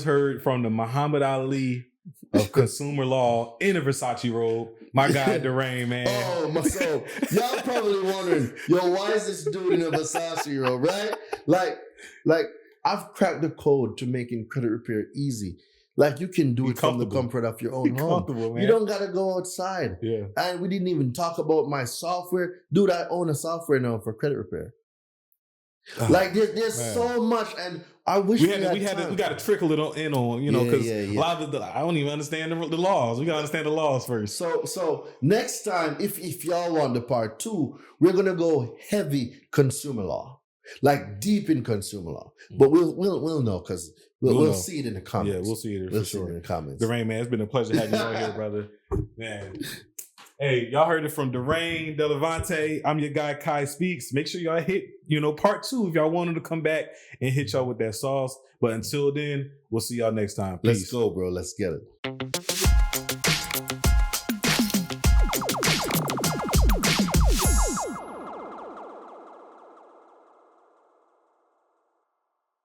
heard from the Muhammad Ali of consumer law in a Versace robe. My guy Daraine, man. Oh, my soul. Y'all probably wondering, why is this dude in a Versace robe, right? Like I've cracked the code to making credit repair easy. Like, you can do it from the comfort of your own home. Man. You don't got to go outside. Yeah. And we didn't even talk about my software. Dude, I own a software now for credit repair. Like, there's so much, and I wish we got to trickle it in on, because a lot of I don't even understand the laws. We got to understand the laws first. So next time, if y'all want the part 2, we're gonna go heavy consumer law, like deep in consumer law. But we'll know, because we'll see it in the comments. Yeah, we'll see it for sure in the comments. Daraine, man, it's been a pleasure having you on here, brother. Man. Hey, y'all heard it from Daraine Delevante. I'm your guy, Kai Speaks. Make sure y'all hit, part 2 if y'all want him to come back and hit y'all with that sauce. But until then, we'll see y'all next time. Peace. Let's go, bro. Let's get it.